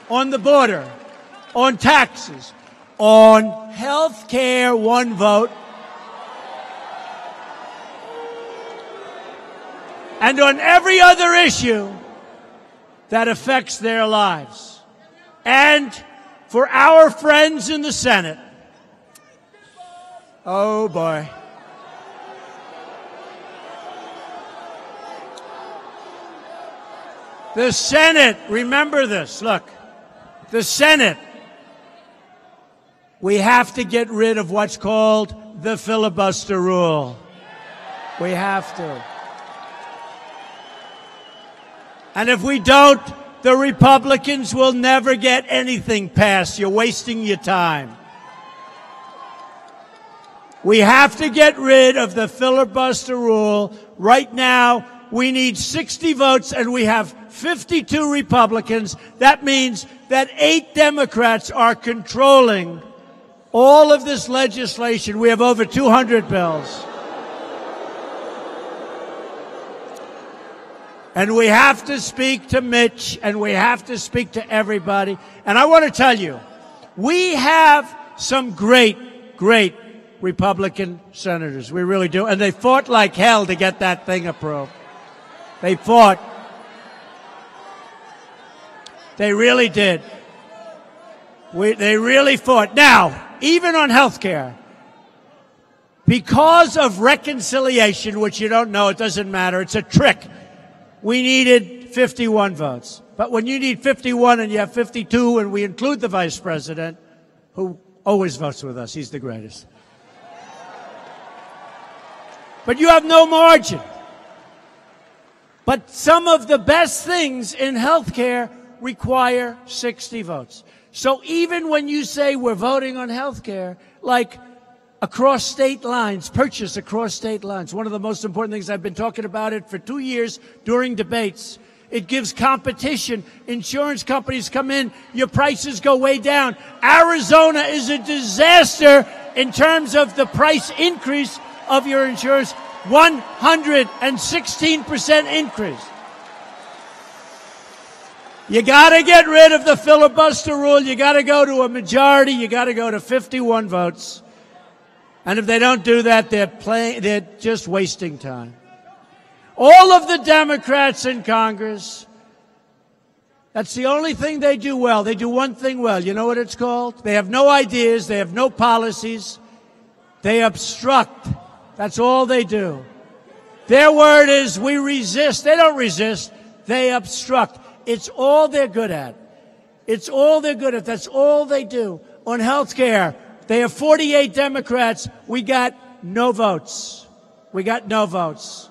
on the border, on taxes, on health care, one vote, and on every other issue that affects their lives. And for our friends in the Senate, oh boy. The Senate, remember this, look, the Senate, we have to get rid of what's called the filibuster rule. We have to. And if we don't, the Republicans will never get anything passed. You're wasting your time. We have to get rid of the filibuster rule. Right now, we need 60 votes, and we have 52 Republicans. That means that 8 Democrats are controlling all of this legislation. We have over 200 bills. And we have to speak to Mitch, and we have to speak to everybody. And I want to tell you, we have some great Republican senators. We really do. And they fought like hell to get that thing approved. They fought. They really did. They really fought. Now, even on health care, because of reconciliation, which you don't know, it doesn't matter, it's a trick, we needed 51 votes. But when you need 51 and you have 52, and we include the vice president, who always votes with us, he's the greatest. But you have no margin. But some of the best things in health care require 60 votes. So even when you say we're voting on health care, like across state lines, purchase across state lines, one of the most important things, I've been talking about it for 2 years during debates. It gives competition. Insurance companies come in, your prices go way down. Arizona is a disaster in terms of the price increase of your insurance, 116% increase. You got to get rid of the filibuster rule. You got to go to a majority. You got to go to 51 votes. And if they don't do that, they're just wasting time. All of the Democrats in Congress, that's the only thing they do well. They do one thing well. You know what it's called? They have no ideas. They have no policies. They obstruct. That's all they do. Their word is, we resist. They don't resist. They obstruct. It's all they're good at. It's all they're good at. That's all they do. On health care, they have 48 Democrats. We got no votes. We got no votes.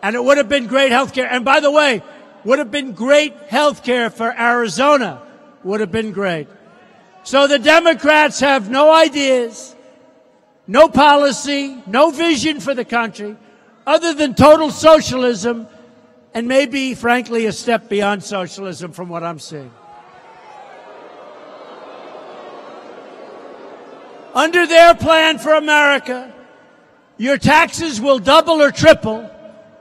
And it would have been great health care. And by the way, would have been great health care for Arizona. Would have been great. So the Democrats have no ideas, no policy, no vision for the country, other than total socialism, and maybe, frankly, a step beyond socialism from what I'm seeing. Under their plan for America, your taxes will double or triple,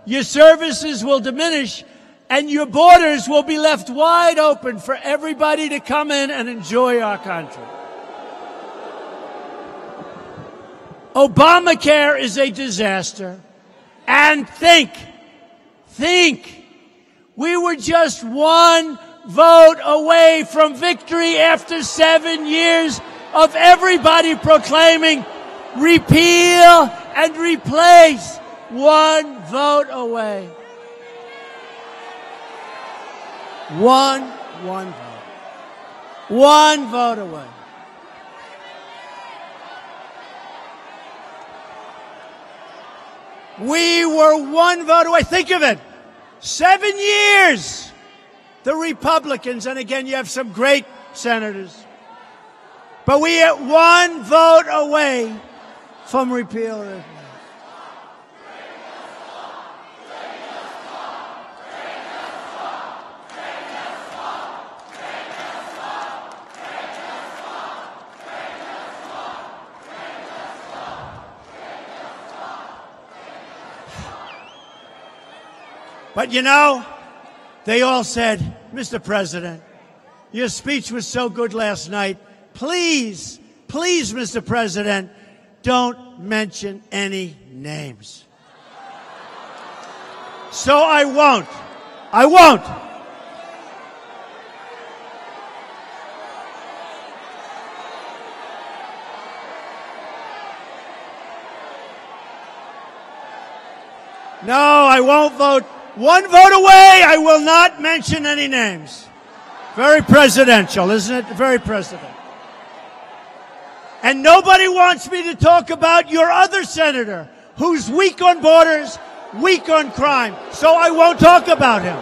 your services will diminish, and your borders will be left wide open for everybody to come in and enjoy our country. Obamacare is a disaster. And think, we were just one vote away from victory after 7 years of everybody proclaiming repeal and replace. One vote away. One vote. One vote away. We were one vote away. Think of it. 7 years. The Republicans, and again, you have some great senators, but we are one vote away from repeal. But you know, they all said, Mr. President, your speech was so good last night. Please, Mr. President, don't mention any names. So I won't. No, I won't vote. One vote away. I will not mention any names. Very presidential, isn't it? Very presidential. And nobody wants me to talk about your other senator who's weak on borders, weak on crime. So I won't talk about him.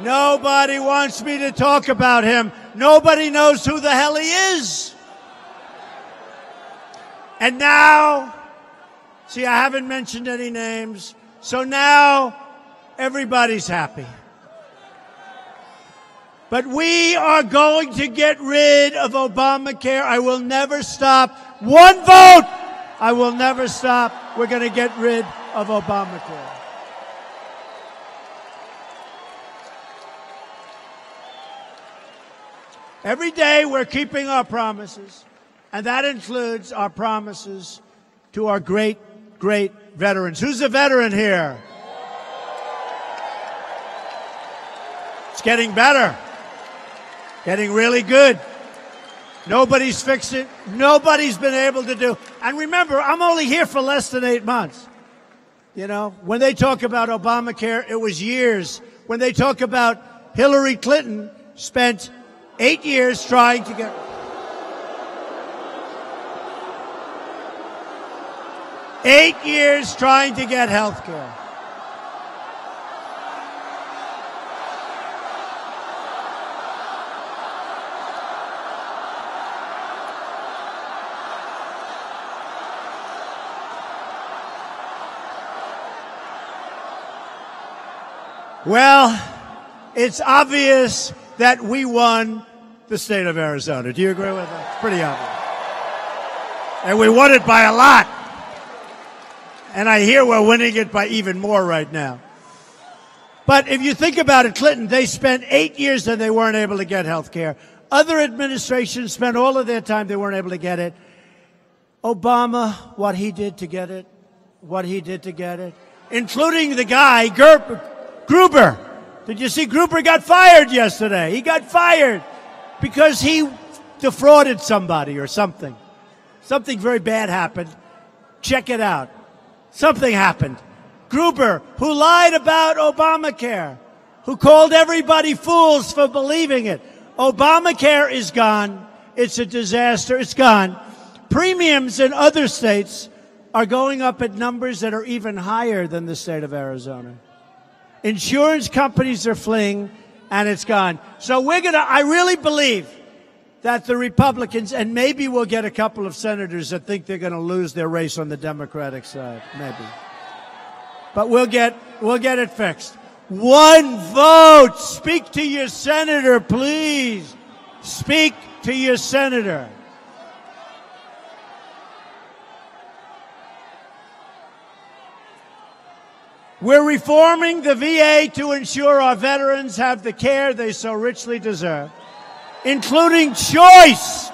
Nobody wants me to talk about him. Nobody knows who the hell he is. And now, see, I haven't mentioned any names, so now everybody's happy. But we are going to get rid of Obamacare. I will never stop. One vote! I will never stop. We're going to get rid of Obamacare. Every day we're keeping our promises, and that includes our promises to our great, great veterans. Who's a veteran here? It's getting better, getting really good. Nobody's fixed it. Nobody's been able to do. And remember, I'm only here for less than 8 months. You know, when they talk about Obamacare, it was years. When they talk about Hillary Clinton, spent 8 years trying to get. 8 years trying to get health care. Well, it's obvious that we won the state of Arizona. Do you agree with that? It's pretty obvious. And we won it by a lot. And I hear we're winning it by even more right now. But if you think about it, Clinton, they spent 8 years and they weren't able to get health care. Other administrations spent all of their time, they weren't able to get it. Obama, what he did to get it, including the guy, Gruber. Did you see Gruber got fired yesterday? He got fired because he defrauded somebody or something. Something very bad happened. Check it out. Something happened. Gruber, who lied about Obamacare, who called everybody fools for believing it. Obamacare is gone. It's a disaster. It's gone. Premiums in other states are going up at numbers that are even higher than the state of Arizona. Insurance companies are fleeing, and it's gone. So I really believe that the Republicans, and maybe we'll get a couple of senators that think they're going to lose their race on the Democratic side, maybe. But we'll get it fixed. One vote. Speak to your senator, please. Speak to your senator. We're reforming the VA to ensure our veterans have the care they so richly deserve, including choice.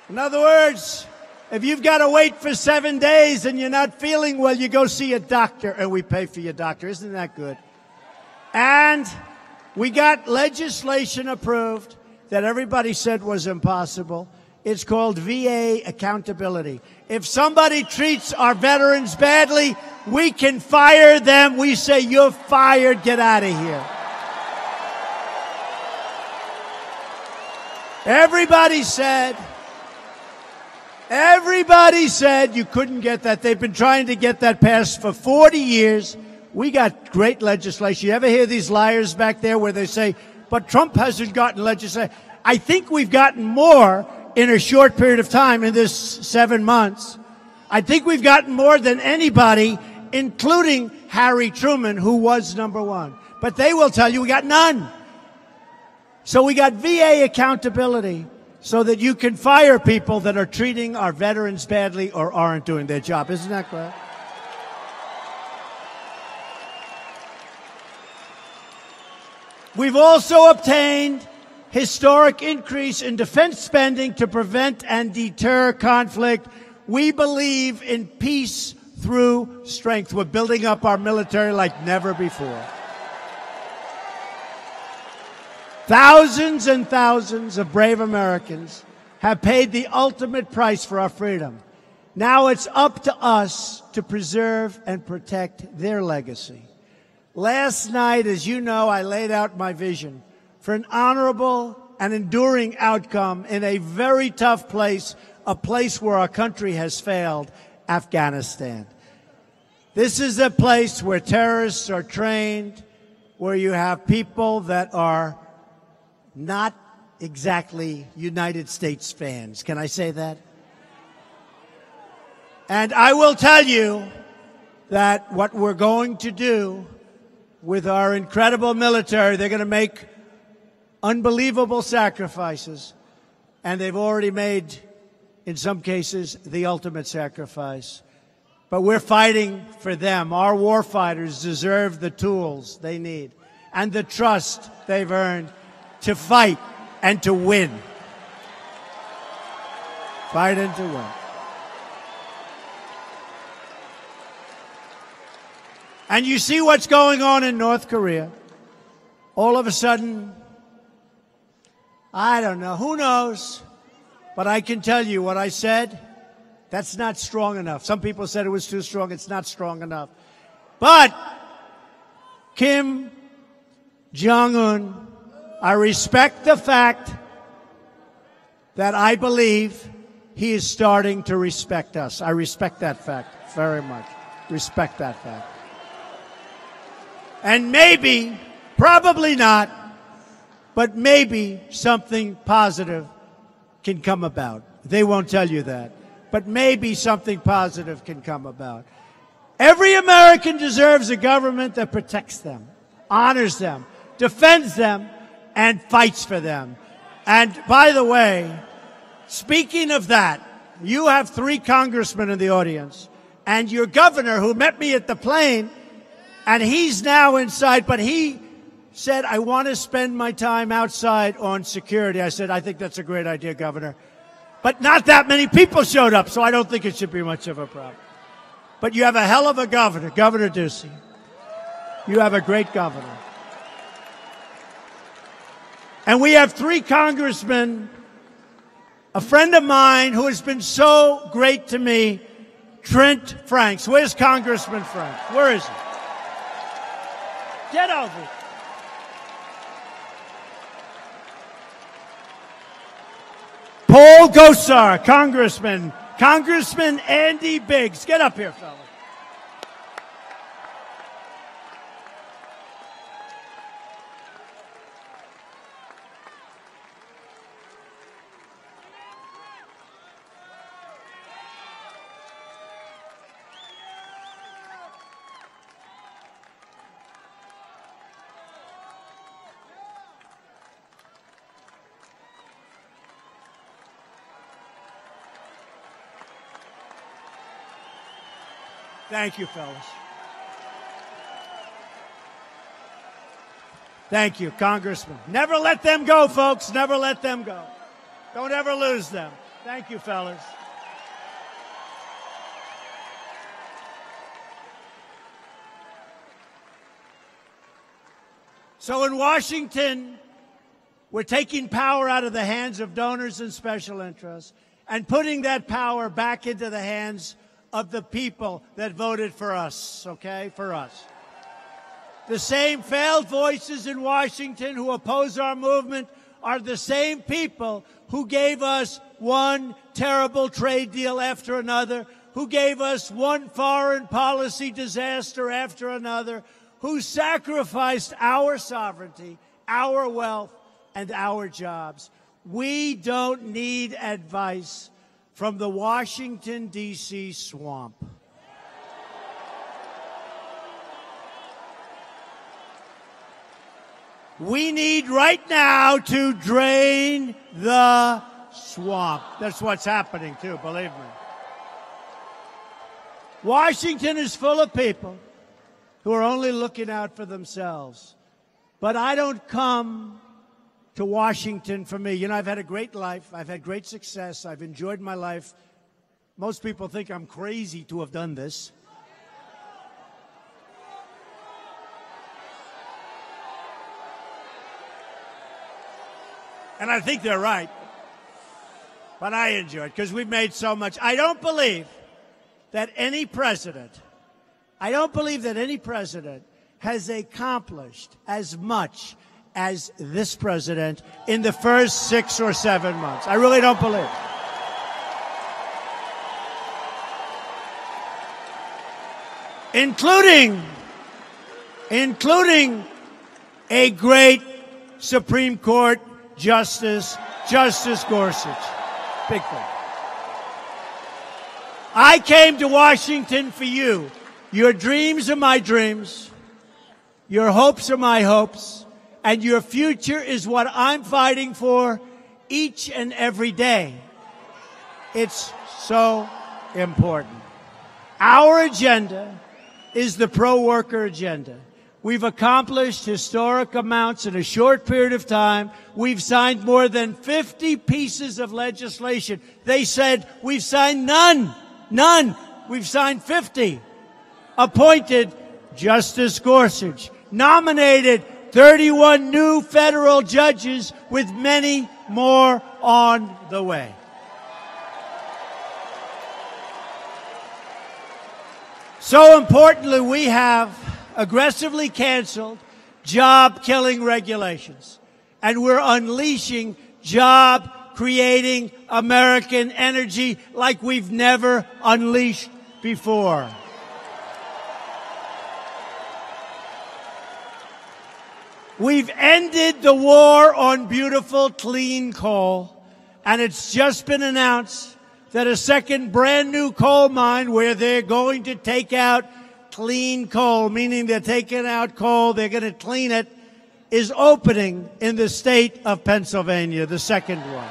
In other words, if you've got to wait for 7 days and you're not feeling well, you go see a doctor, and we pay for your doctor. Isn't that good? And we got legislation approved that everybody said was impossible. It's called VA accountability. If somebody treats our veterans badly, we can fire them. We say, you're fired, get out of here. Everybody said you couldn't get that. They've been trying to get that passed for 40 years. We got great legislation. You ever hear these liars back there where they say, but Trump hasn't gotten legislation? I think we've gotten more in a short period of time, in this 7 months. I think we've gotten more than anybody, including Harry Truman, who was number one. But they will tell you we got none. So we got VA accountability so that you can fire people that are treating our veterans badly or aren't doing their job. Isn't that correct? We've also obtained historic increase in defense spending to prevent and deter conflict. We believe in peace through strength. We're building up our military like never before. Thousands and thousands of brave Americans have paid the ultimate price for our freedom. Now it's up to us to preserve and protect their legacy. Last night, as you know, I laid out my vision for an honorable and enduring outcome in a very tough place, a place where our country has failed, Afghanistan. This is a place where terrorists are trained, where you have people that are not exactly United States fans. Can I say that? And I will tell you that what we're going to do with our incredible military, they're going to make unbelievable sacrifices, and they've already made in some cases, the ultimate sacrifice. But we're fighting for them. Our war fighters deserve the tools they need and the trust they've earned to fight and to win. Fight and to win. And you see what's going on in North Korea. All of a sudden, I don't know, who knows? But I can tell you what I said, that's not strong enough. Some people said it was too strong. It's not strong enough. But Kim Jong-un, I respect the fact that I believe he is starting to respect us. I respect that fact very much. Respect that fact. And maybe, probably not, but maybe something positive can come about. They won't tell you that. But maybe something positive can come about. Every American deserves a government that protects them, honors them, defends them, and fights for them. And by the way, speaking of that, you have 3 congressmen in the audience, and your governor who met me at the plane, and he's now inside, but he said, I want to spend my time outside on security. I said, I think that's a great idea, Governor. But not that many people showed up, so I don't think it should be much of a problem. But you have a hell of a governor, Governor Ducey. You have a great governor. And we have 3 congressmen, a friend of mine who has been so great to me, Trent Franks. Where's Congressman Franks? Where is he? Get over it. Paul Gosar, Congressman. Congressman Andy Biggs. Get up here, fellas. Thank you, fellas. Thank you, Congressman. Never let them go, folks. Never let them go. Don't ever lose them. Thank you, fellas. So in Washington, we're taking power out of the hands of donors and special interests and putting that power back into the hands of the people that voted for us, okay, for us. The same failed voices in Washington who oppose our movement are the same people who gave us one terrible trade deal after another, who gave us one foreign policy disaster after another, who sacrificed our sovereignty, our wealth, and our jobs. We don't need advice from the Washington, D.C. swamp. We need right now to drain the swamp. That's what's happening, too, believe me. Washington is full of people who are only looking out for themselves. But I don't come to Washington for me. You know, I've had a great life. I've had great success. I've enjoyed my life. Most people think I'm crazy to have done this. And I think they're right. But I enjoy it because we've made so much. I don't believe that any president has accomplished as much as this president in the first 6 or 7 months. I really don't believe it. Including a great Supreme Court Justice Gorsuch. Big thing. I came to Washington for you. Your dreams are my dreams. Your hopes are my hopes. And your future is what I'm fighting for each and every day. It's so important. Our agenda is the pro-worker agenda. We've accomplished historic amounts in a short period of time. We've signed more than 50 pieces of legislation. They said we've signed none. None. We've signed 50. Appointed Justice Gorsuch. Nominated 31 new federal judges with many more on the way. So importantly, we have aggressively canceled job-killing regulations, and we're unleashing job-creating American energy like we've never unleashed before. We've ended the war on beautiful, clean coal, and it's just been announced that a second brand-new coal mine where they're going to take out clean coal, meaning they're taking out coal, they're going to clean it, is opening in the state of Pennsylvania, the second one.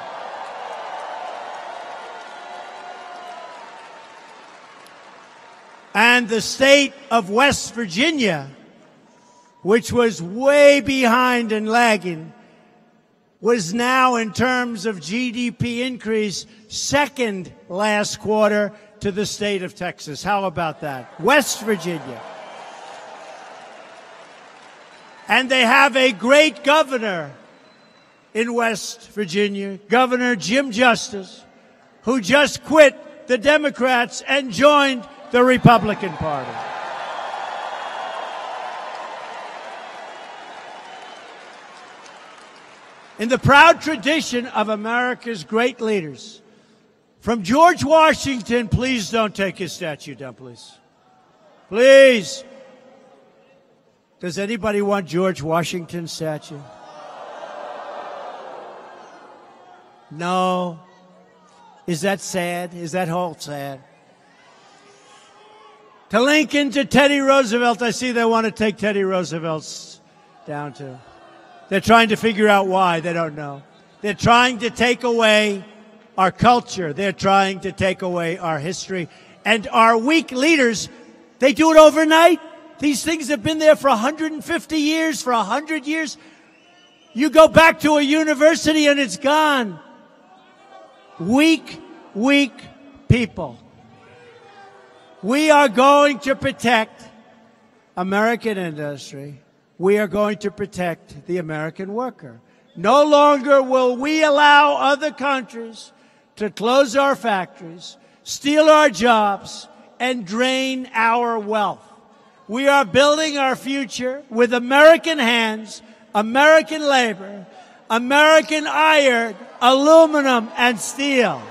And the state of West Virginia, which was way behind and lagging, was now, in terms of GDP increase, second last quarter to the state of Texas. How about that? West Virginia. And they have a great governor in West Virginia, Governor Jim Justice, who just quit the Democrats and joined the Republican Party. In the proud tradition of America's great leaders, from George Washington, please don't take his statue down, please. Please. Does anybody want George Washington's statue? No. Is that sad? Is that whole sad? To Lincoln, to Teddy Roosevelt, I see they want to take Teddy Roosevelt's down too. They're trying to figure out why. They don't know. They're trying to take away our culture. They're trying to take away our history. And our weak leaders, they do it overnight. These things have been there for 150 years, for 100 years. You go back to a university and it's gone. Weak people. We are going to protect American industry. We are going to protect the American worker. No longer will we allow other countries to close our factories, steal our jobs, and drain our wealth. We are building our future with American hands, American labor, American iron, aluminum, and steel.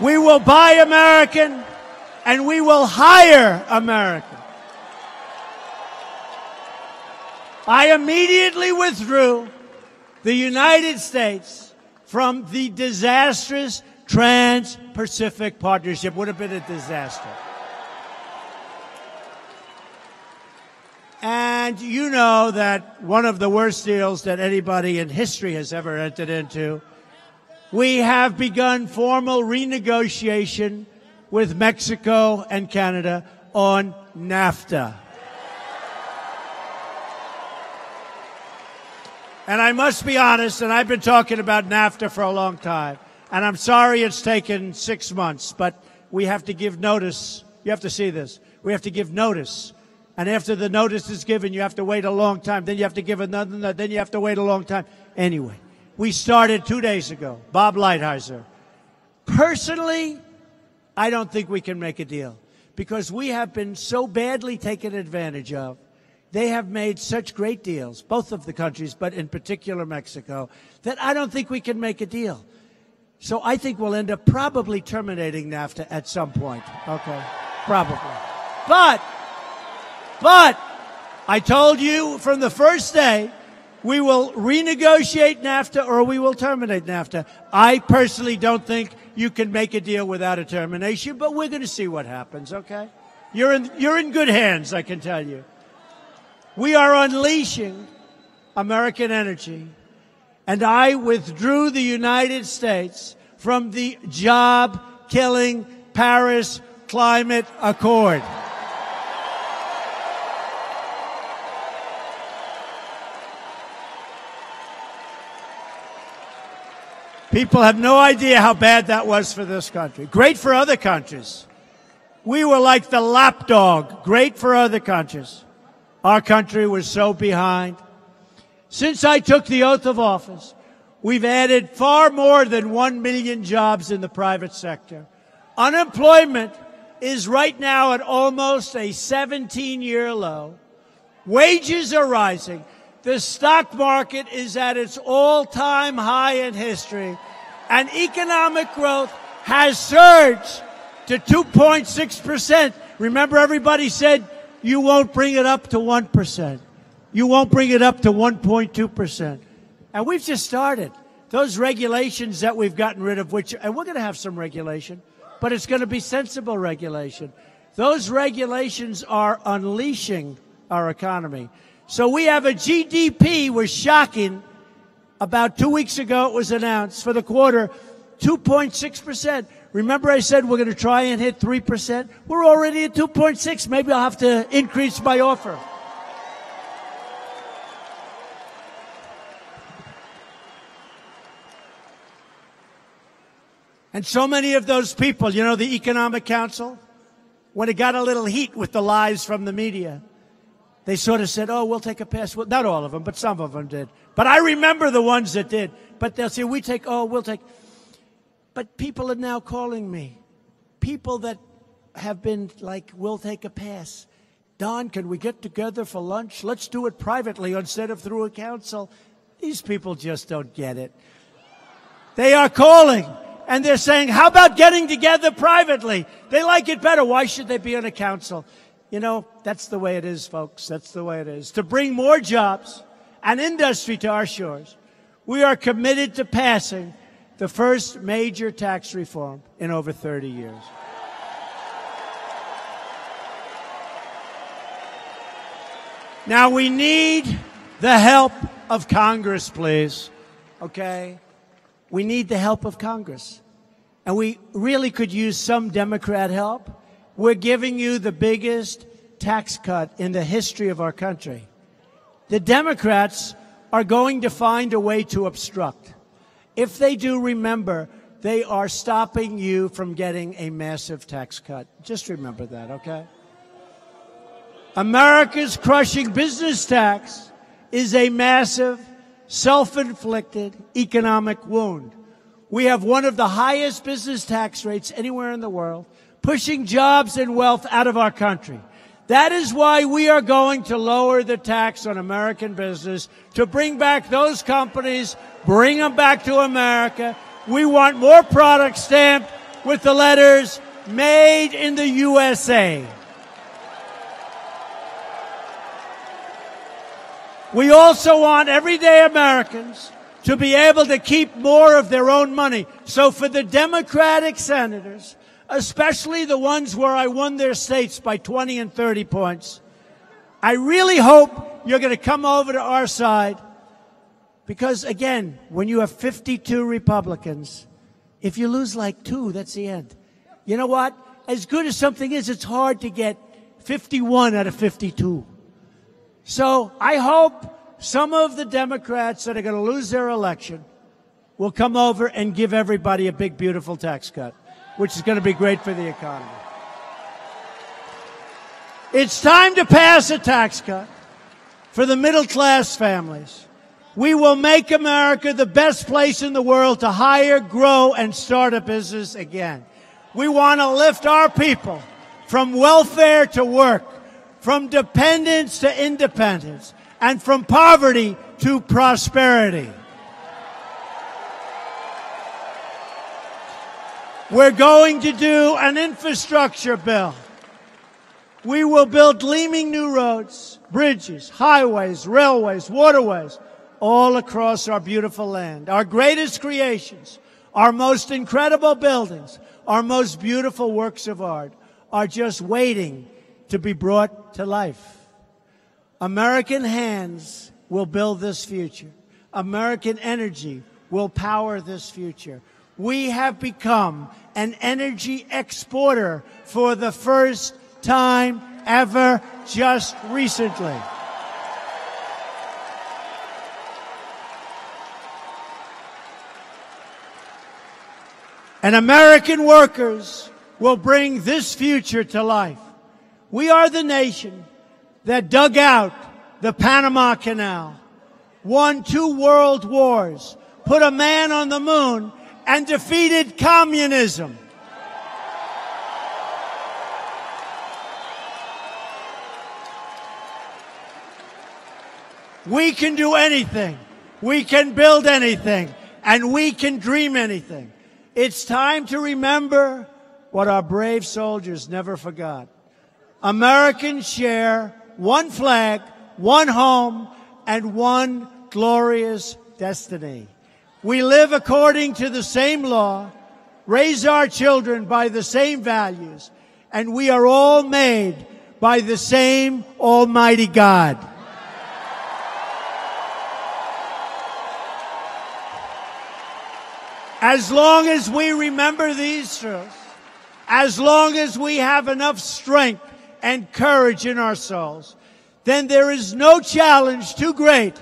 We will buy American, and we will hire American. I immediately withdrew the United States from the disastrous Trans-Pacific Partnership. Would have been a disaster. And you know that one of the worst deals that anybody in history has ever entered into, we have begun formal renegotiation with Mexico and Canada on NAFTA. And I must be honest, and I've been talking about NAFTA for a long time, and I'm sorry it's taken 6 months, but we have to give notice. You have to see this. We have to give notice. And after the notice is given, you have to wait a long time. Then you have to give another, then you have to wait a long time. Anyway, we started 2 days ago. Bob Lighthizer. Personally, I don't think we can make a deal because we have been so badly taken advantage of. They have made such great deals, both of the countries, but in particular Mexico, that I don't think we can make a deal. So I think we'll end up probably terminating NAFTA at some point. Okay, probably. But I told you from the first day, we will renegotiate NAFTA or we will terminate NAFTA. I personally don't think you can make a deal without a termination, but we're going to see what happens, okay? You're in good hands, I can tell you. We are unleashing American energy and I withdrew the United States from the job-killing Paris Climate Accord. People have no idea how bad that was for this country. Great for other countries. We were like the lapdog. Great for other countries. Our country was so behind. Since I took the oath of office, we've added far more than 1 million jobs in the private sector. Unemployment is right now at almost a 17-year low. Wages are rising. The stock market is at its all-time high in history, and economic growth has surged to 2.6%. Remember, everybody said you won't bring it up to 1%. You won't bring it up to 1.2%. And we've just started. Those regulations that we've gotten rid of, and we're going to have some regulation, but it's going to be sensible regulation. Those regulations are unleashing our economy. So we have a GDP, was shocking. About 2 weeks ago, it was announced for the quarter, 2.6%. Remember I said we're going to try and hit 3%? We're already at 2.6. Maybe I'll have to increase my offer. And so many of those people, you know, the Economic Council, when it got a little heat with the lies from the media, they sort of said, oh, we'll take a pass. Well, not all of them, but some of them did. But I remember the ones that did. But they'll say, we'll take. But people are now calling me. People that have been like, we'll take a pass. Don, can we get together for lunch? Let's do it privately instead of through a council. These people just don't get it. They are calling. And they're saying, how about getting together privately? They like it better. Why should they be on a council? You know, that's the way it is, folks. That's the way it is. To bring more jobs and industry to our shores, we are committed to passing the first major tax reform in over 30 years. Now, we need the help of Congress, please. Okay? We need the help of Congress. And we really could use some Democrat help. We're giving you the biggest tax cut in the history of our country. The Democrats are going to find a way to obstruct. If they do, remember, they are stopping you from getting a massive tax cut. Just remember that, okay? America's crushing business tax is a massive, self-inflicted economic wound. We have one of the highest business tax rates anywhere in the world, pushing jobs and wealth out of our country. That is why we are going to lower the tax on American business to bring back those companies, bring them back to America. We want more products stamped with the letters Made in the USA. We also want everyday Americans to be able to keep more of their own money. So for the Democratic senators, especially the ones where I won their states by 20 and 30 points, I really hope you're going to come over to our side. Because, again, when you have 52 Republicans, if you lose like 2, that's the end. You know what? As good as something is, it's hard to get 51 out of 52. So I hope some of the Democrats that are going to lose their election will come over and give everybody a big, beautiful tax cut, which is going to be great for the economy. It's time to pass a tax cut for the middle-class families. We will make America the best place in the world to hire, grow, and start a business again. We want to lift our people from welfare to work, from dependence to independence, and from poverty to prosperity. We're going to do an infrastructure bill. We will build gleaming new roads, bridges, highways, railways, waterways, all across our beautiful land. Our greatest creations, our most incredible buildings, our most beautiful works of art are just waiting to be brought to life. American hands will build this future. American energy will power this future. We have become an energy exporter for the first time ever just recently. And American workers will bring this future to life. We are the nation that dug out the Panama Canal, won 2 world wars, put a man on the moon, and defeated communism. We can do anything. We can build anything. And we can dream anything. It's time to remember what our brave soldiers never forgot. Americans share one flag, one home, and one glorious destiny. We live according to the same law, raise our children by the same values, and we are all made by the same Almighty God. As long as we remember these truths, as long as we have enough strength and courage in our souls, then there is no challenge too great,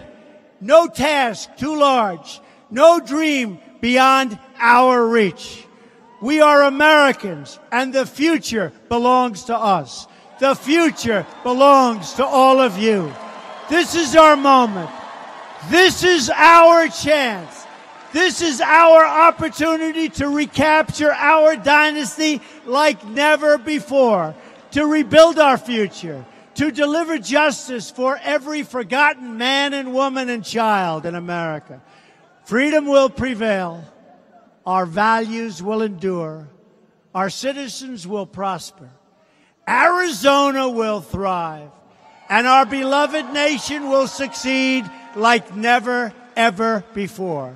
no task too large, no dream beyond our reach. We are Americans, and the future belongs to us. The future belongs to all of you. This is our moment. This is our chance. This is our opportunity to recapture our dynasty like never before, to rebuild our future, to deliver justice for every forgotten man and woman and child in America. Freedom will prevail. Our values will endure. Our citizens will prosper. Arizona will thrive. And our beloved nation will succeed like never, ever before.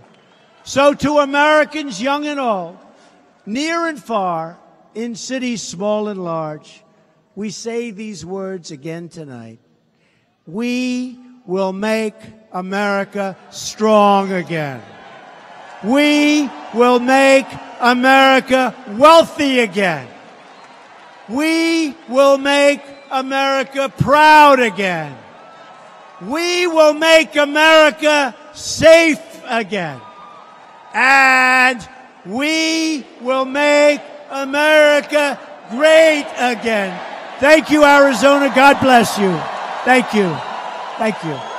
So to Americans young and old, near and far, in cities small and large, we say these words again tonight. We will make America strong again. We will make America wealthy again. We will make America proud again. We will make America safe again. And we will make America great again. Thank you, Arizona. God bless you. Thank you. Thank you.